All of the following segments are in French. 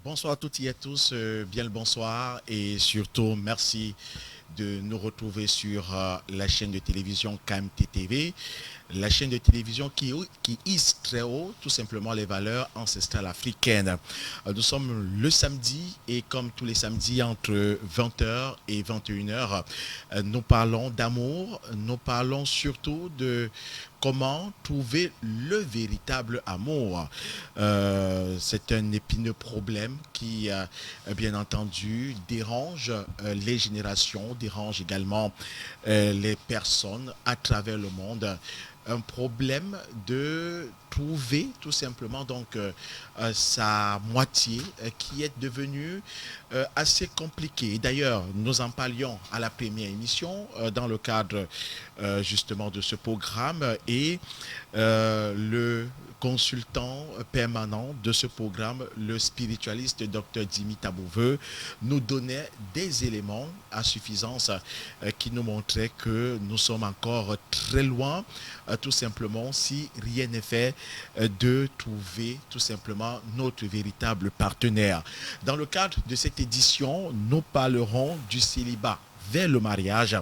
Bonsoir à toutes et à tous, bien le bonsoir et surtout merci de nous retrouver sur la chaîne de télévision KMT TV, la chaîne de télévision qui hisse très haut tout simplement les valeurs ancestrales africaines. Nous sommes le samedi et comme tous les samedis entre 20h et 21h, nous parlons d'amour, nous parlons surtout de comment trouver le véritable amour. C'est un épineux problème qui, bien entendu, dérange les générations, dérange également les personnes à travers le monde. Un problème de trouver tout simplement sa moitié qui est devenue assez compliquée. D'ailleurs, nous en parlions à la première émission dans le cadre justement de ce programme et le consultant permanent de ce programme, le spiritualiste Dr Dimi Tabouveux, nous donnait des éléments à suffisance qui nous montraient que nous sommes encore très loin, tout simplement, si rien n'est fait, de trouver tout simplement notre véritable partenaire. Dans le cadre de cette édition, nous parlerons du célibat vers le mariage,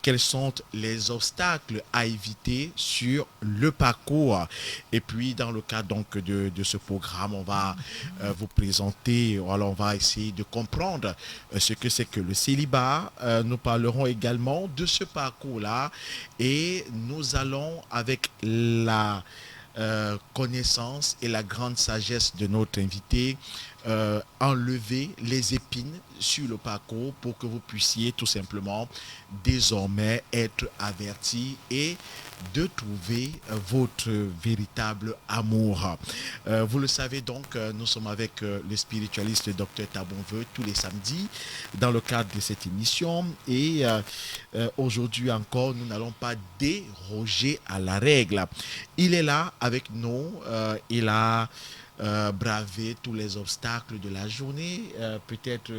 quels sont les obstacles à éviter sur le parcours. Et puis, dans le cadre donc de ce programme, on va vous présenter, alors on va essayer de comprendre ce que c'est que le célibat. Nous parlerons également de ce parcours-là et nous allons avec la connaissance et la grande sagesse de notre invité enlever les épines sur le parcours pour que vous puissiez tout simplement désormais être averti et de trouver votre véritable amour. Vous le savez donc, nous sommes avec le spiritualiste Dr Tabouveux tous les samedis dans le cadre de cette émission et aujourd'hui encore, nous n'allons pas déroger à la règle. Il est là avec nous, il a bravé tous les obstacles de la journée, peut-être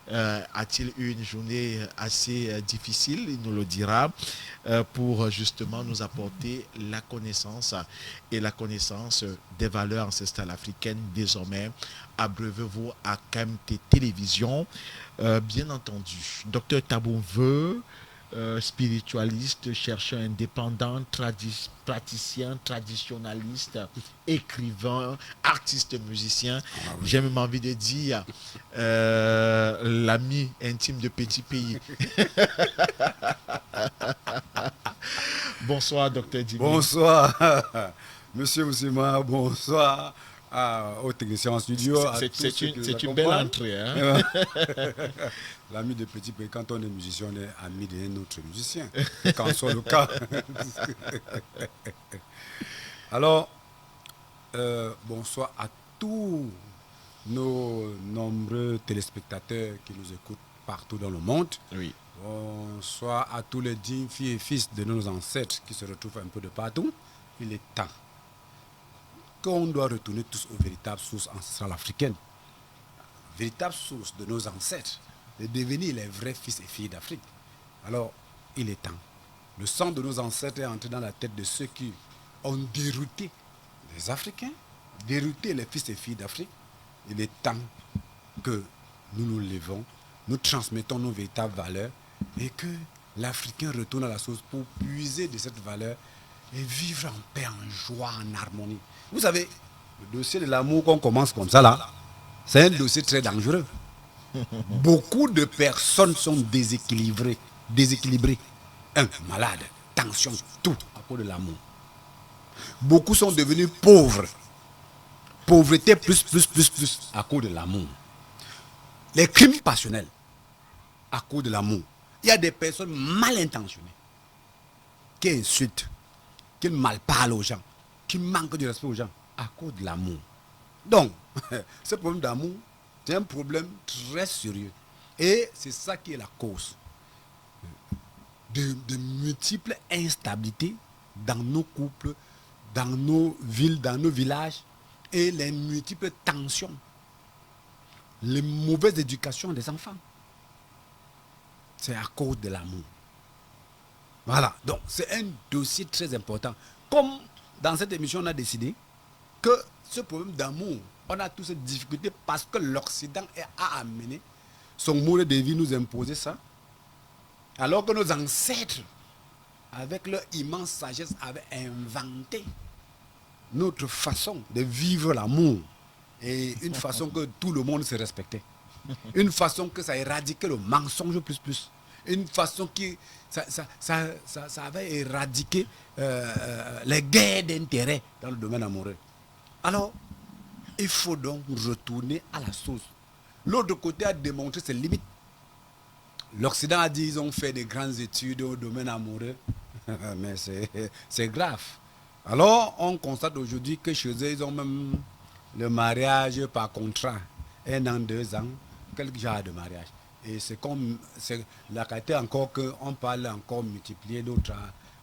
a-t-il eu une journée assez difficile, il nous le dira, pour justement nous apporter la connaissance et la connaissance des valeurs ancestrales africaines. Désormais, abreuvez-vous à KMT Télévision. Bien entendu, Docteur Tabouveux, spiritualiste, chercheur indépendant, praticien, traditionnaliste, écrivain, artiste, musicien. Ah oui. J'ai même envie de dire l'ami intime de Petit Pays. Bonsoir, docteur Dimi. Bonsoir, monsieur Moussima, bonsoir aux techniciens en studio, à tous ceux qui nous C'est une belle accompagnent. entrée. Hein? L'ami de Petit Pays, quand on est musicien, on est ami d'un autre musicien, quel qu'en soit le cas. Alors, bonsoir à tous nos nombreux téléspectateurs qui nous écoutent partout dans le monde. Oui. Bonsoir à tous les dignes filles et fils de nos ancêtres qui se retrouvent un peu de partout. Il est temps qu'on doit retourner tous aux véritables sources ancestrales africaines. Véritable source de nos ancêtres, de devenir les vrais fils et filles d'Afrique. Alors, il est temps. Le sang de nos ancêtres est entré dans la tête de ceux qui ont dérouté les Africains, dérouté les fils et filles d'Afrique. Il est temps que nous nous levons, nous transmettons nos véritables valeurs et que l'Africain retourne à la source pour puiser de cette valeur et vivre en paix, en joie, en harmonie. Vous savez, le dossier de l'amour qu'on commence comme ça là, c'est un dossier très dangereux. Beaucoup de personnes sont déséquilibrées. Malades, tension, tout à cause de l'amour. Beaucoup sont devenus pauvres. Pauvreté plus à cause de l'amour. Les crimes passionnels à cause de l'amour. Il y a des personnes mal intentionnées qui insultent, qui mal parlent aux gens, qui manquent de respect aux gens à cause de l'amour. Donc, ce problème d'amour, c'est un problème très sérieux. Et c'est ça qui est la cause de multiples instabilités dans nos couples, dans nos villes, dans nos villages, et les multiples tensions, les mauvaises éducations des enfants. C'est à cause de l'amour. Voilà, donc c'est un dossier très important. Comme dans cette émission, on a décidé que ce problème d'amour On a toutes ces difficultés parce que l'Occident a amené son mode de vie, nous imposer ça. Alors que nos ancêtres, avec leur immense sagesse, avaient inventé notre façon de vivre l'amour. Et une façon que tout le monde se respectait. Une façon que ça éradiquait le mensonge plus. Une façon qui... Ça avait éradiqué les guerres d'intérêt dans le domaine amoureux. Alors, il faut donc retourner à la source. L'autre côté a démontré ses limites. L'Occident a dit qu'ils ont fait des grandes études au domaine amoureux. Mais c'est grave. Alors, on constate aujourd'hui que chez eux, ils ont même le mariage par contrat. 1 an, 2 ans, quel genre de mariage. Et c'est comme la qualité encore qu'on parle encore multiplier d'autres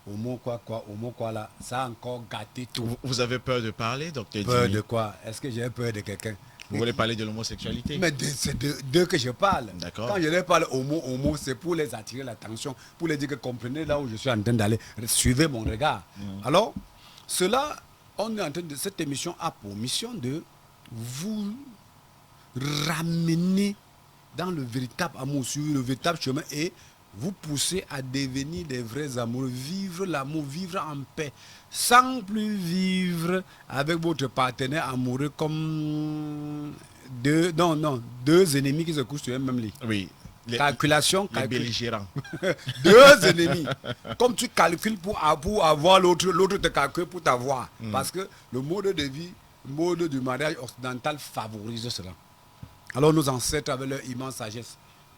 au mot quoi là, ça a encore gâté tout. Vous avez peur de parler, docteur Peur Dimi? de quoi? Est-ce que j'ai peur de quelqu'un? Vous voulez parler de l'homosexualité? Mais c'est d'eux que je parle. D'accord. Quand je leur parle homo, c'est pour les attirer l'attention, pour les dire que comprenez là où je suis en train d'aller, suivez mon regard. Alors, cela, on est en train de cette émission a pour mission de vous ramener dans le véritable amour, sur le véritable chemin et vous pousser à devenir des vrais amoureux, vivre l'amour, vivre en paix, sans plus vivre avec votre partenaire amoureux comme deux ennemis qui se couchent sur un même lit. Oui. Calculation, les belligérants. Deux ennemis. Comme tu calcules pour avoir l'autre te calcule pour t'avoir. Parce que le mode de vie, le mode du mariage occidental favorise cela. Alors nos ancêtres, avec leur immense sagesse,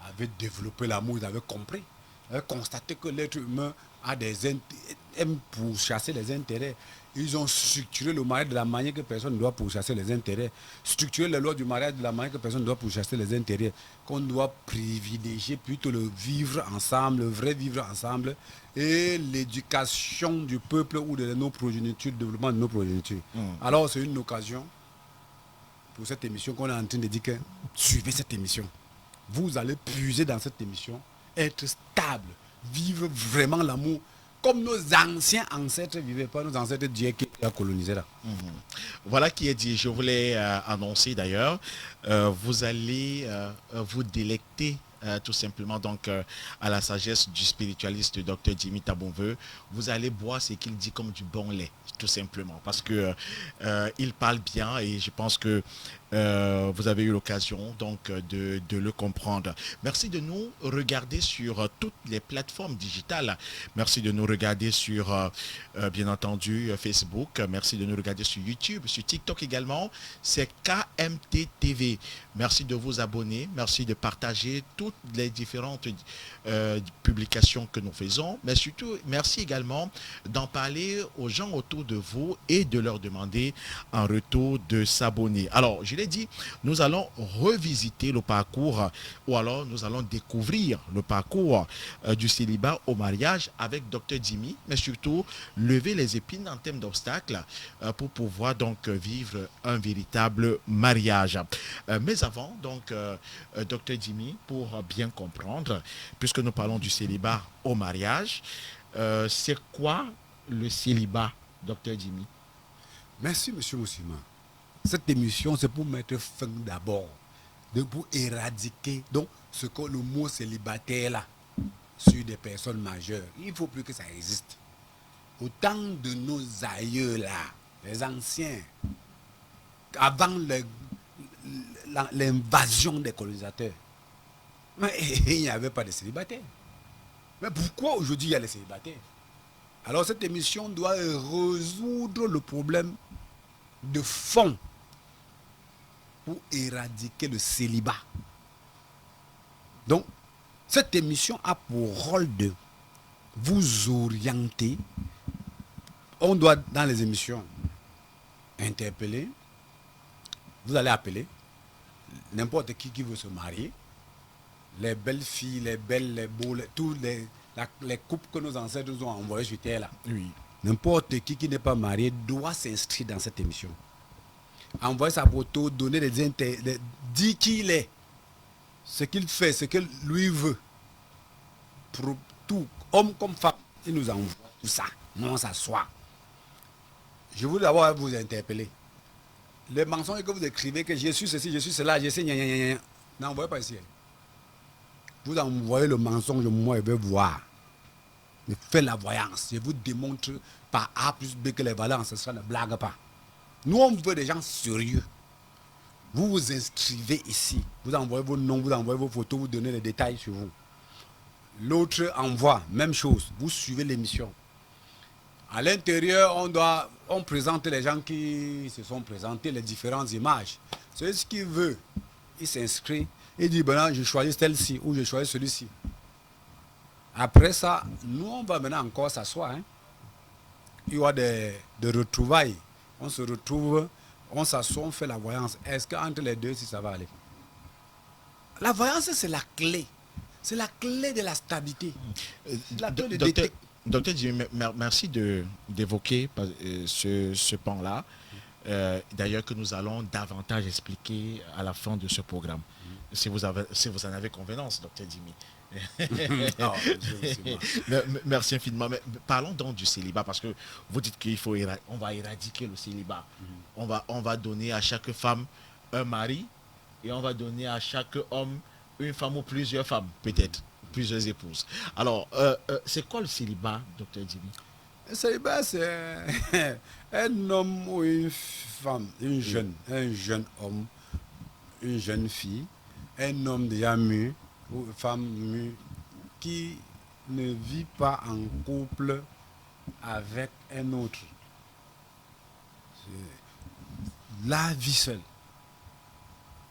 avaient développé l'amour, ils avaient compris. Ils avaient constaté que l'être humain aime pourchasser les intérêts. Ils ont structuré le mariage de la manière que personne ne doit pourchasser les intérêts. Structuré les lois du mariage de la manière que personne ne doit pourchasser les intérêts. Qu'on doit privilégier plutôt le vivre ensemble, le vrai vivre ensemble, et l'éducation du peuple ou de nos progénitures, le développement de nos progénitures. Alors c'est une occasion pour cette émission qu'on est en train de dire que suivez cette émission. Vous allez puiser dans cette émission, être stable, vivre vraiment l'amour comme nos anciens ancêtres vivaient, pas nos ancêtres Dieu qui a colonisé là. Voilà qui est dit. Je voulais annoncer d'ailleurs, vous allez vous délecter tout simplement donc à la sagesse du spiritualiste Dr Dimi Tabonveu. Vous allez boire ce qu'il dit comme du bon lait, tout simplement, parce que il parle bien et je pense que vous avez eu l'occasion donc de le comprendre. Merci de nous regarder sur toutes les plateformes digitales. Merci de nous regarder sur bien entendu Facebook. Merci de nous regarder sur YouTube, sur TikTok également. C'est KMT TV. Merci de vous abonner. Merci de partager toutes les différentes publications que nous faisons. Mais surtout, merci également d'en parler aux gens autour de vous et de leur demander en retour de s'abonner. Alors, je l'ai dit, nous allons revisiter le parcours ou alors nous allons découvrir le parcours du célibat au mariage avec Dr Dimi, mais surtout lever les épines en termes d'obstacles pour pouvoir donc vivre un véritable mariage. Mais avant, donc, Dr Dimi, pour bien comprendre, puisque nous parlons du célibat au mariage, c'est quoi le célibat, Dr Dimi? Merci, M. Moussima. Cette émission, c'est pour mettre fin d'abord, pour éradiquer donc, ce que le mot célibataire là, sur des personnes majeures. Il ne faut plus que ça existe. Au temps de nos aïeux là, les anciens, avant l'invasion des colonisateurs, il n'y avait pas de célibataires. Mais pourquoi aujourd'hui il y a les célibataires? Alors cette émission doit résoudre le problème de fond pour éradiquer le célibat. Donc, cette émission a pour rôle de vous orienter. On doit, dans les émissions, interpeller. Vous allez appeler n'importe qui veut se marier. Les belles filles, les belles, les beaux, tous les couples que nos ancêtres nous ont envoyés sur terre là. Oui. N'importe qui n'est pas marié doit s'inscrire dans cette émission. Envoyer sa photo, donner dire qui il est, ce qu'il fait, ce qu'il lui veut. Pour tout, homme comme femme, il nous envoie tout ça. Non, on s'assoit. Je voulais d'abord vous interpeller. Les mensonges que vous écrivez, que je suis ceci, je suis cela, je sais, gna, gna, gna, gna. N'envoyez pas ici. Vous envoyez le mensonge, moi, je vais voir. Je fais la voyance. Je vous démontre par A plus B que les valeurs ancestrales ne blaguent pas. Nous, on veut des gens sérieux. Vous vous inscrivez ici. Vous envoyez vos noms, vous envoyez vos photos, vous donnez les détails sur vous. L'autre envoie, même chose. Vous suivez l'émission. À l'intérieur, on présente les gens qui se sont présentés, les différentes images. C'est ce qu'il veut. Il s'inscrit. Il dit, ben, je choisis celle-ci ou je choisis celui-ci. Après ça, nous, on va maintenant encore s'asseoir. Hein. Il y aura des retrouvailles. On se retrouve, on s'assoit, on fait la voyance. Est-ce qu'entre les deux, si ça va aller? La voyance, c'est la clé. C'est la clé de la stabilité. La clé de Docteur Jimmy, merci d'évoquer ce pan-là. D'ailleurs, que nous allons davantage expliquer à la fin de ce programme. Si vous en avez convenance, docteur Jimmy. Non, merci infiniment. Mais parlons donc du célibat, parce que vous dites qu'on va éradiquer le célibat. On va donner à chaque femme un mari et on va donner à chaque homme une femme ou plusieurs femmes, peut-être, plusieurs épouses. Alors, c'est quoi le célibat, docteur Jimmy? Le célibat, c'est un homme ou une femme, un jeune homme, une jeune fille, un homme déjà mûr ou une femme mûre qui ne vit pas en couple avec un autre. La vie seule.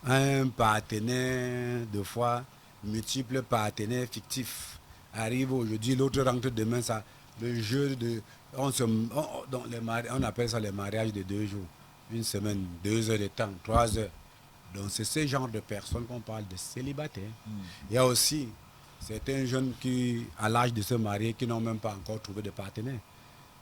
Un partenaire, de fois, multiples partenaires fictifs arrivent aujourd'hui, l'autre rentre demain. Ça, le jeu de. On appelle ça les mariages de 2 jours. Une semaine, 2 heures de temps, 3 heures. Donc c'est ce genre de personnes qu'on parle de célibataires. Il y a aussi certains jeunes qui, à l'âge de se marier, qui n'ont même pas encore trouvé de partenaire.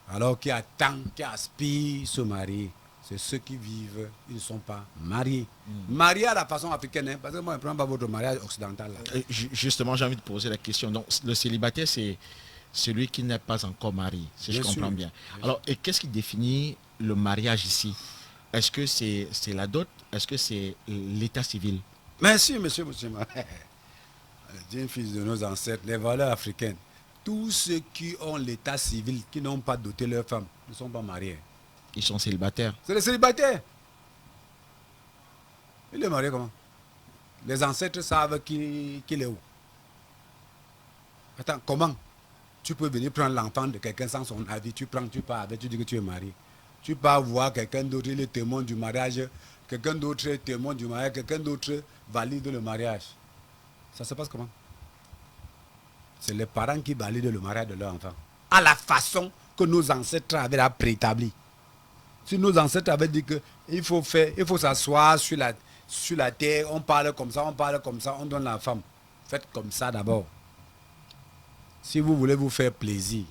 Alors qui attendent, qui aspirent se marier. C'est ceux qui vivent, ils ne sont pas mariés. Mariés à la façon africaine, hein, parce que moi, je ne prends pas votre mariage occidental. Là. Justement, j'ai envie de poser la question. Donc, le célibataire, c'est celui qui n'est pas encore marié, si je comprends bien. Alors, et qu'est-ce qui définit le mariage ici? Est-ce que c'est la dot? Est-ce que c'est l'état civil? Merci, monsieur Moussima. Dieu fils de nos ancêtres, les valeurs africaines. Tous ceux qui ont l'état civil, qui n'ont pas doté leur femme, ne sont pas mariés. Ils sont célibataires. C'est les célibataires. Il est marié comment? Les ancêtres savent qu'il est où. Attends, comment tu peux venir prendre l'enfant de quelqu'un sans son avis? Tu prends, tu pars avec, tu dis que tu es marié. Tu pars voir quelqu'un d'autre, il est témoin du mariage. Quelqu'un d'autre est témoin du mariage. Quelqu'un d'autre valide le mariage. Ça se passe comment? C'est les parents qui valident le mariage de leur enfant. À la façon que nos ancêtres avaient préétabli. Si nos ancêtres avaient dit qu'il faut s'asseoir sur la terre, on parle comme ça, on donne la femme. Faites comme ça d'abord. Si vous voulez vous faire plaisir,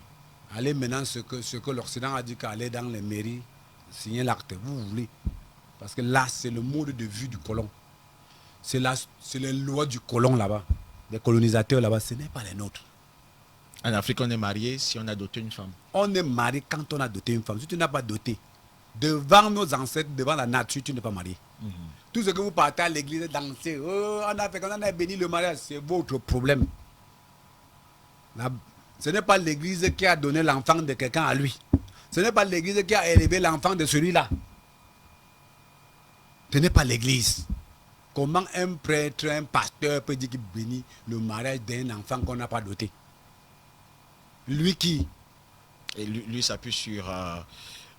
allez maintenant ce que l'Occident a dit qu'aller dans les mairies, signer l'acte, vous voulez. Parce que là, c'est le mode de vue du colon. C'est les lois du colon là-bas, des colonisateurs là-bas, ce n'est pas les nôtres. En Afrique, on est marié si on a doté une femme. On est marié quand on a doté une femme. Si tu n'as pas doté, devant nos ancêtres, devant la nature, tu n'es pas marié. Tout ce que vous partez à l'église, danser, on a béni le mariage, c'est votre problème. Ce n'est pas l'église qui a donné l'enfant de quelqu'un à lui. Ce n'est pas l'église qui a élevé l'enfant de celui-là. Ce n'est pas l'église. Comment un prêtre, un pasteur peut dire qu'il bénit le mariage d'un enfant qu'on n'a pas doté? Lui qui? Et lui s'appuie sur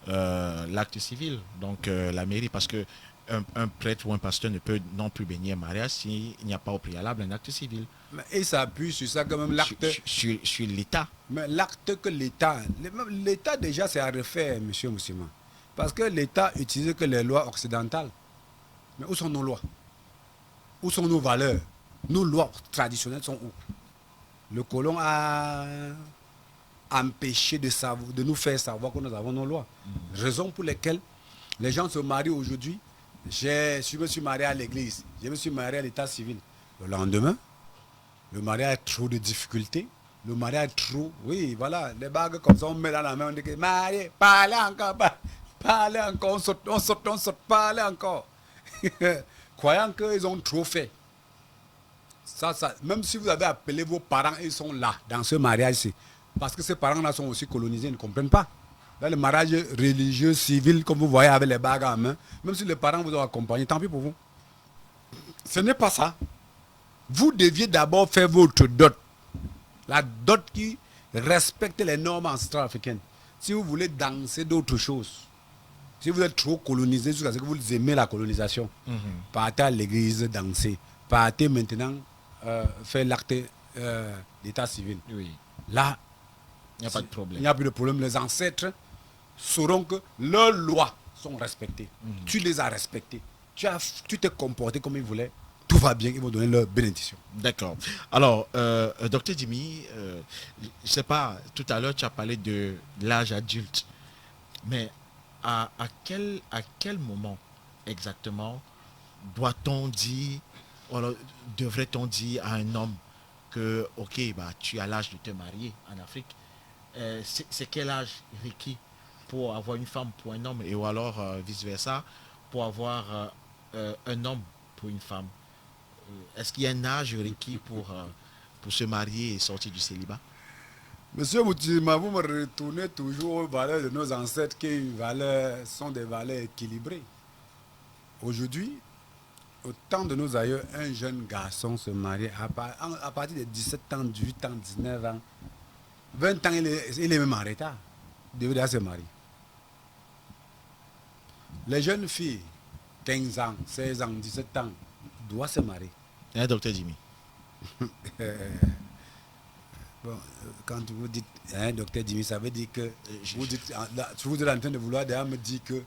l'acte civil, donc la mairie, parce que un prêtre ou un pasteur ne peut non plus bénir un mariage s'il n'y a pas au préalable un acte civil. Mais il s'appuie sur ça quand même l'acte. Sur l'État. Mais l'acte que l'État déjà c'est à refaire, monsieur Moussima. Parce que l'État utilise que les lois occidentales. Mais où sont nos lois? Où sont nos valeurs? Nos lois traditionnelles sont où? Le colon a empêché de nous faire savoir que nous avons nos lois. Raison pour laquelle les gens se marient aujourd'hui. Je me suis marié à l'église, je me suis marié à l'état civil. Le lendemain, le mariage a trop de difficultés. Le mariage trop, oui, voilà, les bagues comme ça, on met dans la main, on dit que marié, parlez encore, pas aller encore, on saute, pas aller encore. Croyant qu'ils ont trop fait. Ça, même si vous avez appelé vos parents, ils sont là, dans ce mariage-ci. Parce que ces parents-là sont aussi colonisés, ils ne comprennent pas. Dans le mariage religieux, civil, comme vous voyez avec les bagues en main, même si les parents vous ont accompagné, tant pis pour vous. Ce n'est pas ça. Vous deviez d'abord faire votre dot. La dot qui respecte les normes ancestrales africaines. Si vous voulez danser d'autres choses, si vous êtes trop colonisé jusqu'à ce que vous aimez la colonisation, partez à l'église danser. Partez maintenant faire l'acte d'état civil. Oui. Là, il n'y a pas de problème. Il n'y a plus de problème. Les ancêtres sauront que leurs lois sont respectées. Tu les as respectées. Tu t'es comporté comme ils voulaient. Tout va bien, ils vont donner leur bénédiction. D'accord. Alors, docteur Dimi, je ne sais pas, tout à l'heure tu as parlé de l'âge adulte, mais à quel moment exactement doit-on dire, devrait-on dire à un homme que, ok, bah, tu as l'âge de te marier en Afrique? C'est quel âge requis pour avoir une femme pour un homme, et ou alors vice-versa, pour avoir un homme pour une femme? Est-ce qu'il y a un âge requis pour se marier et sortir du célibat? Monsieur Moutima, vous me retournez toujours aux valeurs de nos ancêtres qui sont des valeurs équilibrées. Aujourd'hui, au temps de nos aïeux, un jeune garçon se mariait à partir de 17 ans, 18 ans, 19 ans. 20 ans, il est même en retard. Il devait déjà se marier. Les jeunes filles, 15 ans, 16 ans, 17 ans, doivent se marier. Docteur Jimmy. Bon, quand vous dites, docteur Jimmy, ça veut dire que vous êtes en train de vouloir d'ailleurs me dire que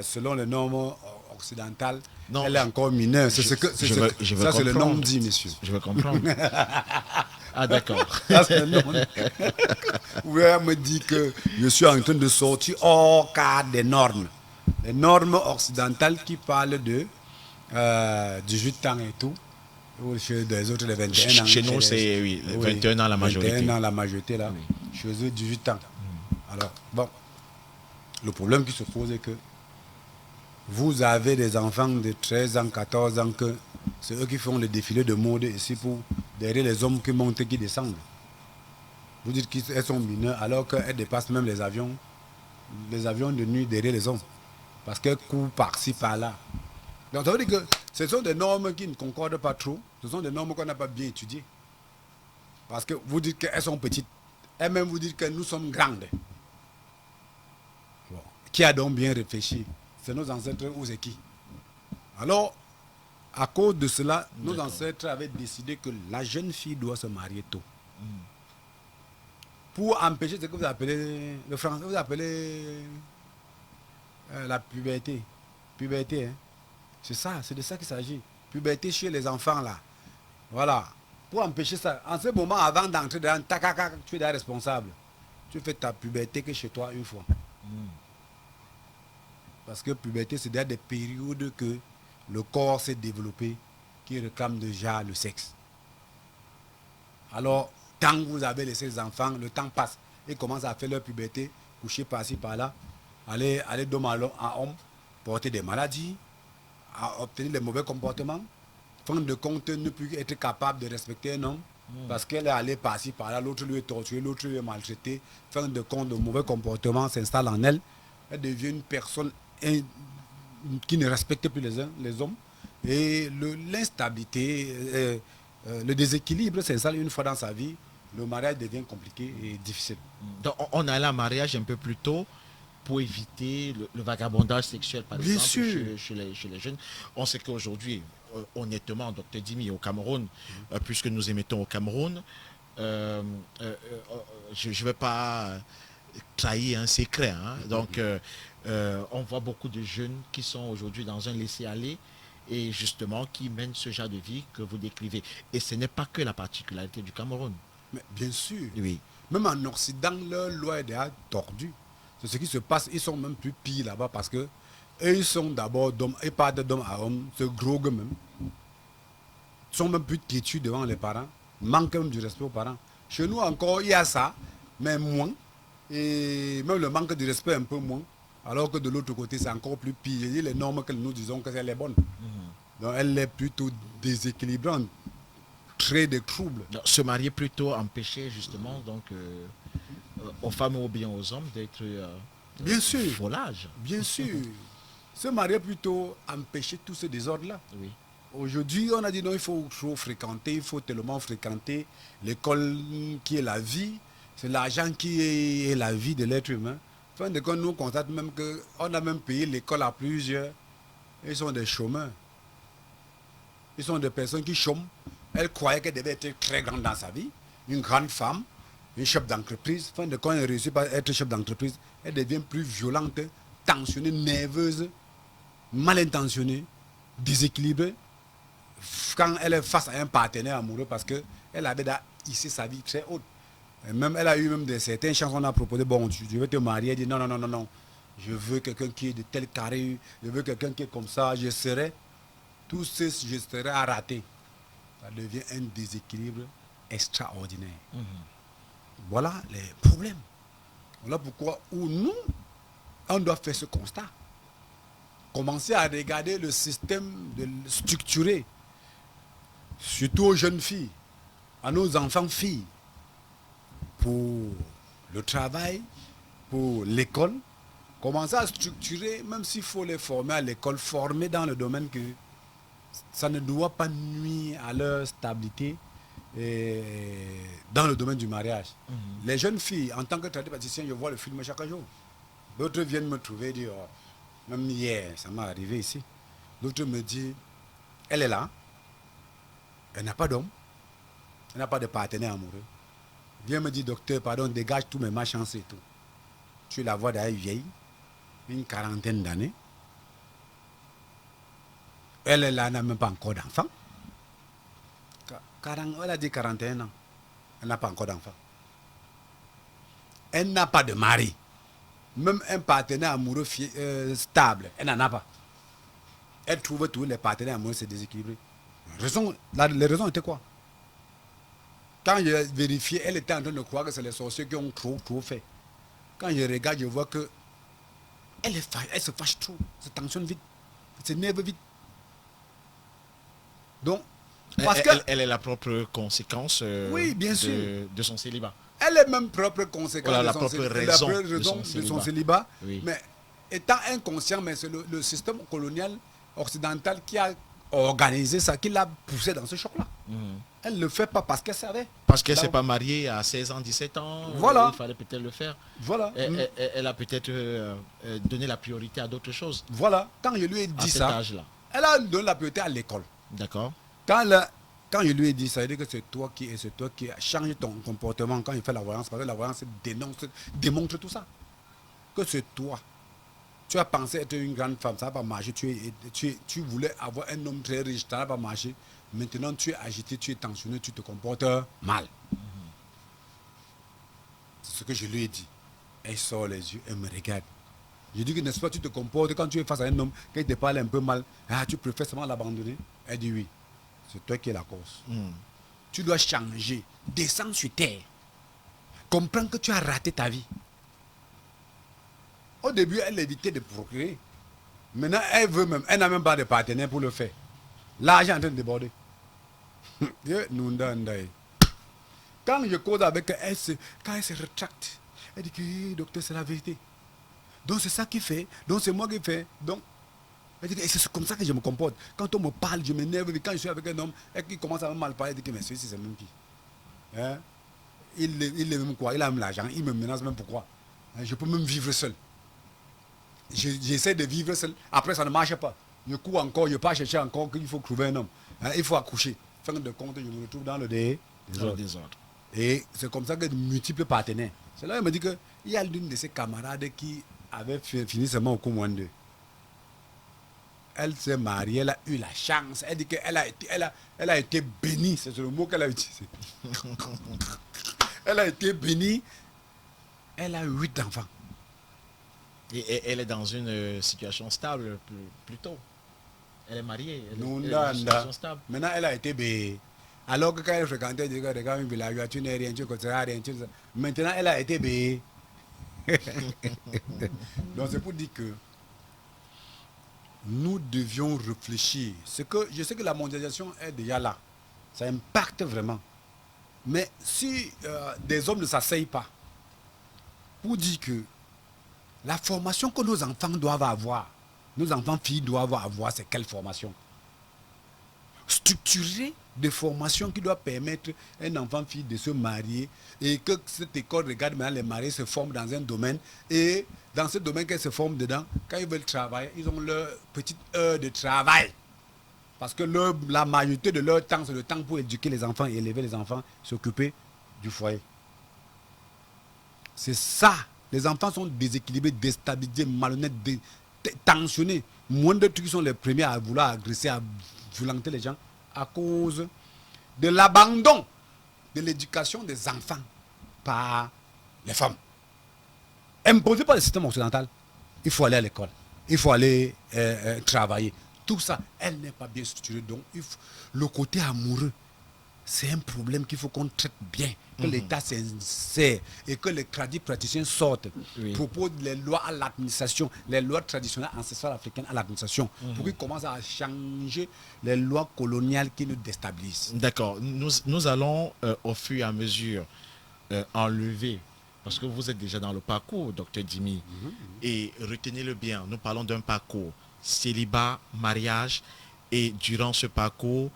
selon les normes occidentales, non, elle est encore mineure. C'est le norme dit, monsieur. Je veux comprendre. Ah, d'accord. Vous pouvez me dire que je suis en train de sortir hors cadre des normes. Les normes occidentales qui parlent de 18 ans et tout. Ou chez les autres, les 21 ans. Chez nous, c'est 21 ans la majorité. 21 ans la majorité, là. Oui. Chez eux, 18 ans. Alors, bon, le problème qui se pose est que vous avez des enfants de 13 ans, 14 ans, que c'est eux qui font le défilé de mode ici pour derrière les hommes qui montent et qui descendent. Vous dites qu'elles sont mineures alors qu'elles dépassent même les avions de nuit derrière les hommes. Parce qu'elles courent par-ci, par-là. Donc ça veut dire que ce sont des normes qui ne concordent pas trop. Ce sont des normes qu'on n'a pas bien étudiées. Parce que vous dites qu'elles sont petites. Elles-mêmes vous dites que nous sommes grandes. Bon. Qui a donc bien réfléchi? C'est nos ancêtres ou c'est qui? Alors, à cause de cela, nos ancêtres avaient décidé que la jeune fille doit se marier tôt. Pour empêcher ce que vous appelez, le français, vous appelez la puberté. Puberté, hein? C'est ça, c'est de ça qu'il s'agit. Puberté chez les enfants, là. Voilà. Pour empêcher ça, en ce moment, avant d'entrer dans tu es déjà responsable. Tu fais ta puberté que chez toi une fois. Parce que puberté, c'est déjà des périodes que le corps s'est développé, qui réclame déjà le sexe. Alors, tant que vous avez laissé les enfants, le temps passe. Ils commencent à faire leur puberté, coucher par-ci, par-là, aller d'homme à homme, porter des maladies, à obtenir les mauvais comportements, fin de compte, ne plus être capable de respecter un homme, parce qu'elle est allée par-ci, par-là, l'autre lui est torturé, l'autre lui est maltraité, fin de compte, le mauvais comportement s'installe en elle, elle devient une personne qui ne respecte plus les hommes, et l'instabilité, le déséquilibre s'installe une fois dans sa vie, le mariage devient compliqué et difficile. Donc on allait à mariage un peu plus tôt pour éviter le vagabondage sexuel, par Bien exemple, chez les jeunes. On sait qu'aujourd'hui, honnêtement, docteur Dimi, au Cameroun, puisque nous émettons au Cameroun, je ne vais pas trahir un secret. Hein. Donc, on voit beaucoup de jeunes qui sont aujourd'hui dans un laisser-aller et justement qui mènent ce genre de vie que vous décrivez. Et ce n'est pas que la particularité du Cameroun. Mais bien sûr. Oui. Même en Occident, leur loi est déjà tordue. C'est ce qui se passe. Ils sont même plus pires là-bas parce que eux, ils sont d'abord d'hommes, et pas d'hommes à hommes, se droguent même. Ils sont même plus têtus devant les parents. Manquent même du respect aux parents. Chez nous encore, il y a ça, mais moins. Et même le manque de respect un peu moins. Alors que de l'autre côté, c'est encore plus pire. Je dis les normes que nous disons qu'elle est bonne. Donc elle est plutôt déséquilibrante, très des troubles. Donc, se marier plutôt empêcher justement donc aux femmes ou bien aux hommes d'être Bien sûr, volage. bien sûr. Se marier plutôt empêcher tout ce désordre-là. Oui. Aujourd'hui, on a dit non, il faut trop fréquenter, il faut tellement fréquenter l'école qui est la vie, c'est l'argent qui est la vie de l'être humain. Fin de compte, nous constate même qu'on a même payé l'école à plusieurs. Ils sont des chômeurs. Ils sont des personnes qui chôment. Elle croyait qu'elle devait être très grande dans sa vie, une grande femme, une chef d'entreprise. Fin de compte, elle ne réussit pas à être chef d'entreprise. Elle devient plus violente, tensionnée, nerveuse, mal intentionnée, déséquilibrée. Quand elle est face à un partenaire amoureux parce qu'elle avait hissé sa vie très haute. Et même, elle a eu même certaines chansons, on a proposé, bon, je veux te marier, elle dit non, non, non, non, non, je veux quelqu'un qui est de tel carré, je veux quelqu'un qui est comme ça, je serai, tout ce je serai à rater. Ça devient un déséquilibre extraordinaire. Voilà les problèmes. Voilà pourquoi nous, on doit faire ce constat. Commencer à regarder le système structuré, surtout aux jeunes filles, à nos enfants filles, pour le travail, pour l'école. Commencer à structurer, même s'il faut les former à l'école, former dans le domaine que ça ne doit pas nuire à leur stabilité dans le domaine du mariage. Les jeunes filles, en tant que tradipraticien, je vois le film chaque jour. D'autres viennent me trouver et dire, oh, même hier, ça m'est arrivé ici. D'autres me disent, elle est là, elle n'a pas d'homme, elle n'a pas de partenaire amoureux. Viens me dire, docteur, pardon, dégage tous mes malchances et tout. Tu la vois d'ailleurs vieille, une quarantaine d'années. Elle est là, elle n'a même pas encore d'enfant. Elle a dit 41 ans. Elle n'a pas encore d'enfant. Elle n'a pas de mari. Même un partenaire amoureux stable, elle n'en a pas. Elle trouve tous les partenaires amoureux, c'est déséquilibré. Les raisons étaient quoi? Quand j'ai vérifié, elle était en train de croire que c'est les sorciers qui ont trop fait. Quand je regarde, je vois que elle se fâche trop, se tensionne vite, se s'énerve vite. Donc, parce elle est la propre conséquence oui, bien sûr, de son célibat. Elle est même propre conséquence voilà, de son célibat. Oui. Mais étant inconscient, mais c'est le système colonial occidental qui a organisé ça, qui l'a poussé dans ce choc-là. Elle ne le fait pas parce qu'elle savait. Parce qu'elle ne s'est pas mariée à 16 ans, 17 ans. Voilà. Il fallait peut-être le faire. Voilà. Elle a peut-être donné la priorité à d'autres choses. Voilà. Quand je lui ai dit ça, elle a donné la priorité à l'école. D'accord. Quand je lui ai dit ça, il dit que c'est toi qui as changé ton comportement quand il fait la voyance. Parce que la voyance démontre tout ça. Que c'est toi. Tu as pensé être une grande femme, ça n'a pas marché. Tu voulais avoir un homme très riche, ça n'a pas marché. Maintenant, tu es agité, tu es tensionné, tu te comportes mal. C'est ce que je lui ai dit. Elle sort les yeux, elle me regarde. Je dis que n'est-ce pas, tu te comportes quand tu es face à un homme, quand il te parle un peu mal, tu préfères seulement l'abandonner. Elle dit oui. C'est toi qui es la cause. Tu dois changer. Descends sur terre. Comprends que tu as raté ta vie. Au début, elle évitait de procréer. Maintenant, elle n'a même pas de partenaire pour le faire. L'argent est en train de déborder. Quand je cause avec elle, quand elle se rétracte, elle dit que docteur, c'est la vérité. Donc c'est ça qu'il fait. Donc c'est moi qui fais. Donc, elle dit, c'est comme ça que je me comporte. Quand on me parle, je m'énerve. Quand je suis avec un homme et qu'il commence à me mal parler, il dit que mais celui-ci, c'est même qui. Hein? Il est même quoi? Il a même l'argent. Il me menace même pourquoi. Je peux même vivre seul. J'essaie de vivre seul. Après, ça ne marche pas. Je cours encore, je pars chercher encore qu'il faut trouver un homme. Il faut accoucher. Fin de compte, je me retrouve dans le désordre. Et c'est comme ça que de multiples partenaires. C'est là qu'il me dit qu'il y a l'une de ses camarades qui avait fini seulement au Commande 2. Elle s'est mariée, elle a eu la chance. Elle dit qu'elle a été bénie. C'est le mot qu'elle a utilisé. Elle a été bénie. Elle a 8 enfants. Et elle est dans une situation stable plutôt. Elle est mariée. Elle est dans une situation stable. Maintenant, elle a été bénie. Alors que quand elle fréquentait des gars, un village, tu n'es rien, tu ne rien. Maintenant, elle a été bénie. Donc c'est pour dire que nous devions réfléchir. Je sais que la mondialisation est déjà là. Ça impacte vraiment. Mais si des hommes ne s'asseyent pas pour dire que la formation que nos enfants doivent avoir, nos enfants filles doivent avoir, c'est quelle formation? Structurer des formations qui doivent permettre à un enfant fille de se marier et que cette école regarde maintenant les mariés se forment dans un domaine et dans ce domaine qu'elles se forment dedans, quand ils veulent travailler, ils ont leur petite heure de travail. Parce que la majorité de leur temps, c'est le temps pour éduquer les enfants et élever les enfants, s'occuper du foyer. C'est ça. Les enfants sont déséquilibrés, déstabilisés, malhonnêtes, tensionnés. Moins de trucs sont les premiers à vouloir agresser, à violenter les gens à cause de l'abandon de l'éducation des enfants par les femmes. Imposé par le système occidental. Il faut aller à l'école. Il faut aller travailler. Tout ça, elle n'est pas bien structurée. Donc, le côté amoureux, c'est un problème qu'il faut qu'on traite bien. Que l'État s'insère et que les praticiens sortent, proposent les lois à l'administration, les lois traditionnelles ancestrales africaines à l'administration, pour qu'ils commencent à changer les lois coloniales qui nous déstabilisent. D'accord. Nous allons au fur et à mesure enlever, parce que vous êtes déjà dans le parcours, docteur Dimi, et retenez-le bien, nous parlons d'un parcours célibat, mariage, et durant ce parcours,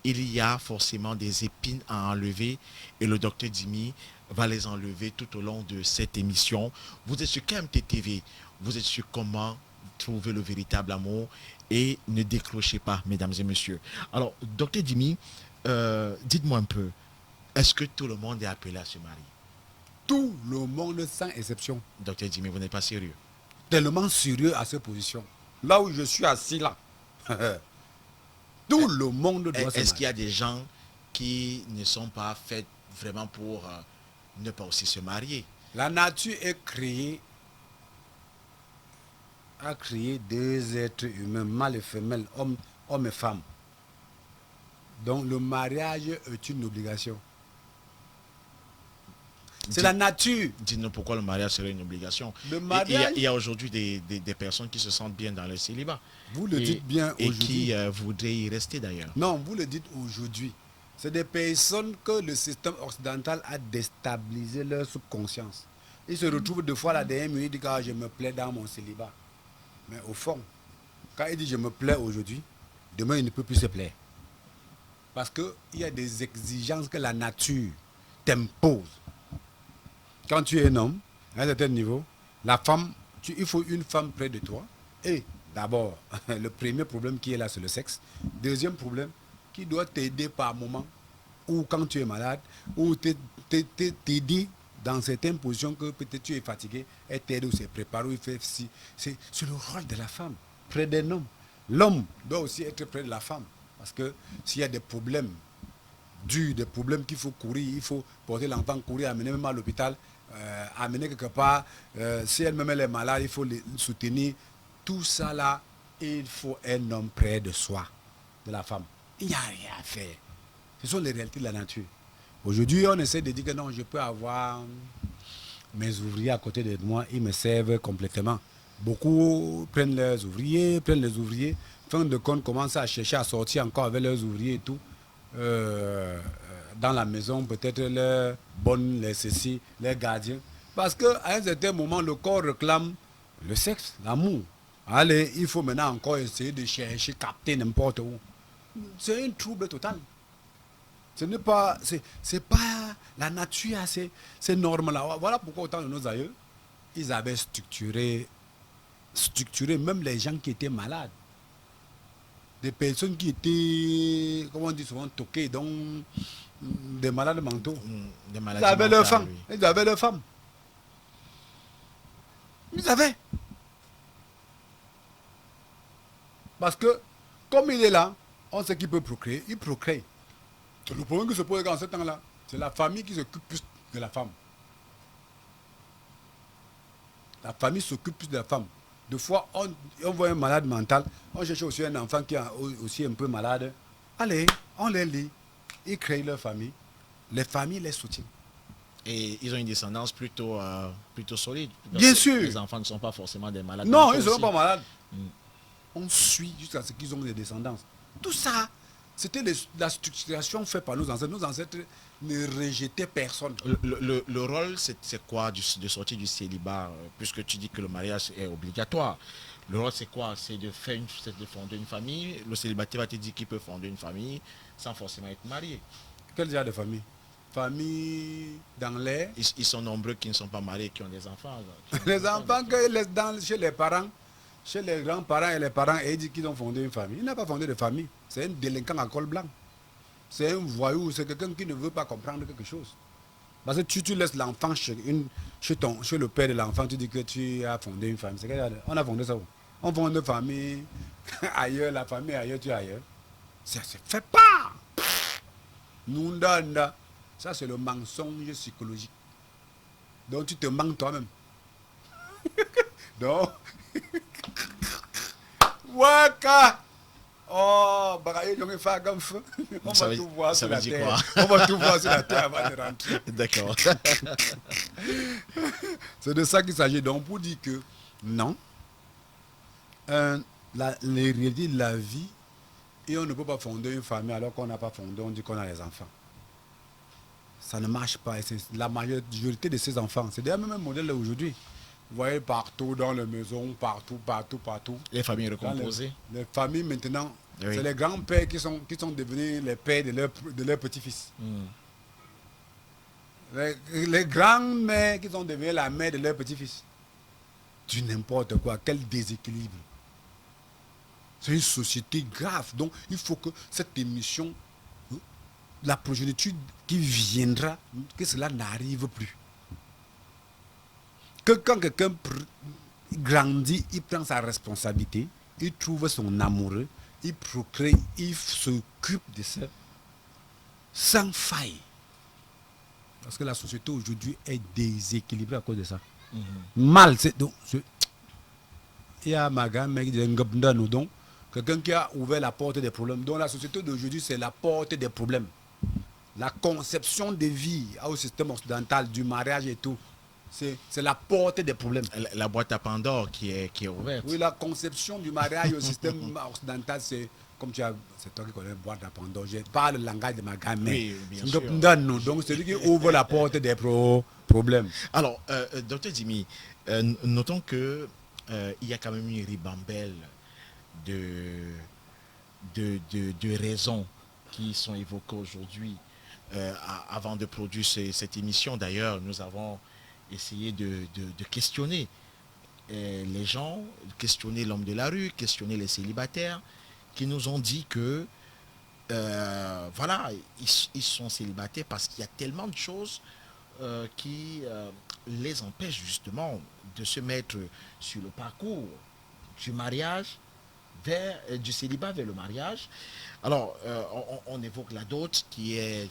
il y a forcément des épines à enlever et le docteur Dimi va les enlever tout au long de cette émission. Vous êtes sur KMT TV, vous êtes sur comment trouver le véritable amour et ne décrochez pas, mesdames et messieurs. Alors, docteur Dimi, dites-moi un peu, est-ce que tout le monde est appelé à se marier? Tout le monde sans exception. Docteur Dimi, vous n'êtes pas sérieux? Tellement sérieux à cette position. Là où je suis assis là. Tout le monde doit se marier. Est-ce qu'il y a des gens qui ne sont pas faits vraiment pour ne pas aussi se marier? La nature a créé deux êtres humains, mâle et femelle, homme et femme. Donc le mariage est une obligation. C'est la nature. Dites-nous pourquoi le mariage serait une obligation. Le mariage, il y a aujourd'hui des personnes qui se sentent bien dans le célibat. Vous le dites bien aujourd'hui. Et qui voudraient y rester d'ailleurs. Non, vous le dites aujourd'hui. C'est des personnes que le système occidental a déstabilisé leur subconscience. Ils se retrouvent deux fois à la dernière minute, ils disent ah, je me plais dans mon célibat. Mais au fond, quand il dit je me plais aujourd'hui, demain il ne peut plus se plaire. Parce qu'il y a des exigences que la nature t'impose. Quand tu es un homme, à un certain niveau, la femme, il faut une femme près de toi. Et d'abord, le premier problème qui est là, c'est le sexe. Deuxième problème, qui doit t'aider par moment, ou quand tu es malade, ou t'aider dans certaines positions que peut-être tu es fatigué, et t'aider ou se préparer, ou il fait si. C'est le rôle de la femme, près d'un homme. L'homme doit aussi être près de la femme. Parce que s'il y a des problèmes durs, des problèmes qu'il faut courir, il faut porter l'enfant, courir, amener même à l'hôpital, amener quelque part, si elle-même elle est malade, il faut le soutenir. Tout ça là, il faut un homme près de soi, de la femme. Il n'y a rien à faire. Ce sont les réalités de la nature. Aujourd'hui, on essaie de dire que non, je peux avoir mes ouvriers à côté de moi, ils me servent complètement. Beaucoup prennent leurs ouvriers, fin de compte, commencent à chercher à sortir encore avec leurs ouvriers et tout. Dans la maison, peut-être les bonnes, les ceci, les gardiens. Parce qu'à un certain moment, le corps réclame le sexe, l'amour. Allez, il faut maintenant encore essayer de chercher, capter n'importe où. C'est un trouble total. Ce n'est pas, c'est pas la nature, c'est normal. Voilà pourquoi autant de nos aïeux, ils avaient structuré même les gens qui étaient malades. Des personnes qui étaient, comment on dit souvent, toquées, donc des malades mentaux. Des ils avaient leurs femmes. Oui. Ils avaient leurs femmes. Ils avaient. Parce que, comme il est là, on sait qu'il peut procréer, il procrée. Le problème qui se pose dans ce temps-là, c'est la famille qui s'occupe plus de la femme. La famille s'occupe plus de la femme. Des fois, on voit un malade mental, on cherche aussi un enfant qui est aussi un peu malade. Allez, on les lit. Ils créent leur famille. Les familles les soutiennent. Et ils ont une descendance plutôt solide. Bien sûr. Les enfants ne sont pas forcément des malades. Non, ils ne seront pas malades. Mm. On suit jusqu'à ce qu'ils ont des descendances. Tout ça, c'était la structuration faite par nos ancêtres. Nos ancêtres ne rejetaient personne. Le rôle, c'est quoi de sortir du célibat, puisque tu dis que le mariage est obligatoire. Le rôle, c'est quoi? C'est de fonder une famille. Le célibataire va te dire qu'il peut fonder une famille sans forcément être marié. Quel genre de famille? Famille dans l'air. Ils sont nombreux qui ne sont pas mariés, qui ont des enfants. Les enfants qu'ils laissent chez les parents, chez les grands-parents et les parents, et ils disent qu'ils ont fondé une famille. Il n'a pas fondé de famille. C'est un délinquant à col blanc. C'est un voyou, c'est quelqu'un qui ne veut pas comprendre quelque chose. Parce que tu laisses l'enfant chez le père de l'enfant, tu dis que tu as fondé une famille. On a fondé ça où? On fonde une famille ailleurs, la famille ailleurs, tu es ailleurs. Ça se fait pas. Nunda. Ça, c'est le mensonge psychologique. Donc, tu te manques toi-même. Donc, Waka! Oh, bagaille, on va comme feu. On va tout voir sur la terre. On va tout voir sur la terre avant de rentrer. D'accord. C'est de ça qu'il s'agit. Donc, pour dire que non, les réalités de la vie, et on ne peut pas fonder une famille alors qu'on n'a pas fondé, on dit qu'on a les enfants. Ça ne marche pas. Et la majorité de ces enfants, c'est d'ailleurs même un modèle aujourd'hui. Vous voyez partout dans les maisons, partout. Les familles recomposées. Les familles maintenant, oui. C'est les grands-pères qui sont devenus les pères de leurs petits-fils. Les grands-mères qui sont devenues la mère de leurs petits-fils. Du n'importe quoi, quel déséquilibre. C'est une société grave. Donc il faut que cette émission, la progéniture qui viendra, que cela n'arrive plus. Que quand quelqu'un grandit, il prend sa responsabilité, il trouve son amoureux, il procrée, il s'occupe de ça sans faille. Parce que la société aujourd'hui est déséquilibrée à cause de ça. Mal, c'est donc. Il y a ma gamme qui dit donc quelqu'un qui a ouvert la porte des problèmes. Donc la société d'aujourd'hui, c'est la porte des problèmes. La conception de vie au système occidental, du mariage et tout, c'est la porte des problèmes. La boîte à Pandore qui est ouverte. Oui, la conception du mariage au système occidental, c'est comme c'est toi qui connais boîte à Pandore. Je parle le langage de ma gamme. Oui, bien sûr. Donc c'est lui qui ouvre la porte des problèmes. Alors, Dr Dimi, notons que il y a quand même une ribambelle de raisons qui sont évoquées aujourd'hui. Avant de produire cette émission, d'ailleurs, nous avons essayé de questionner les gens, questionner l'homme de la rue, questionner les célibataires, qui nous ont dit que voilà, ils sont célibataires parce qu'il y a tellement de choses qui les empêchent justement de se mettre sur le parcours du mariage, du célibat vers le mariage. Alors, on évoque la dot qui est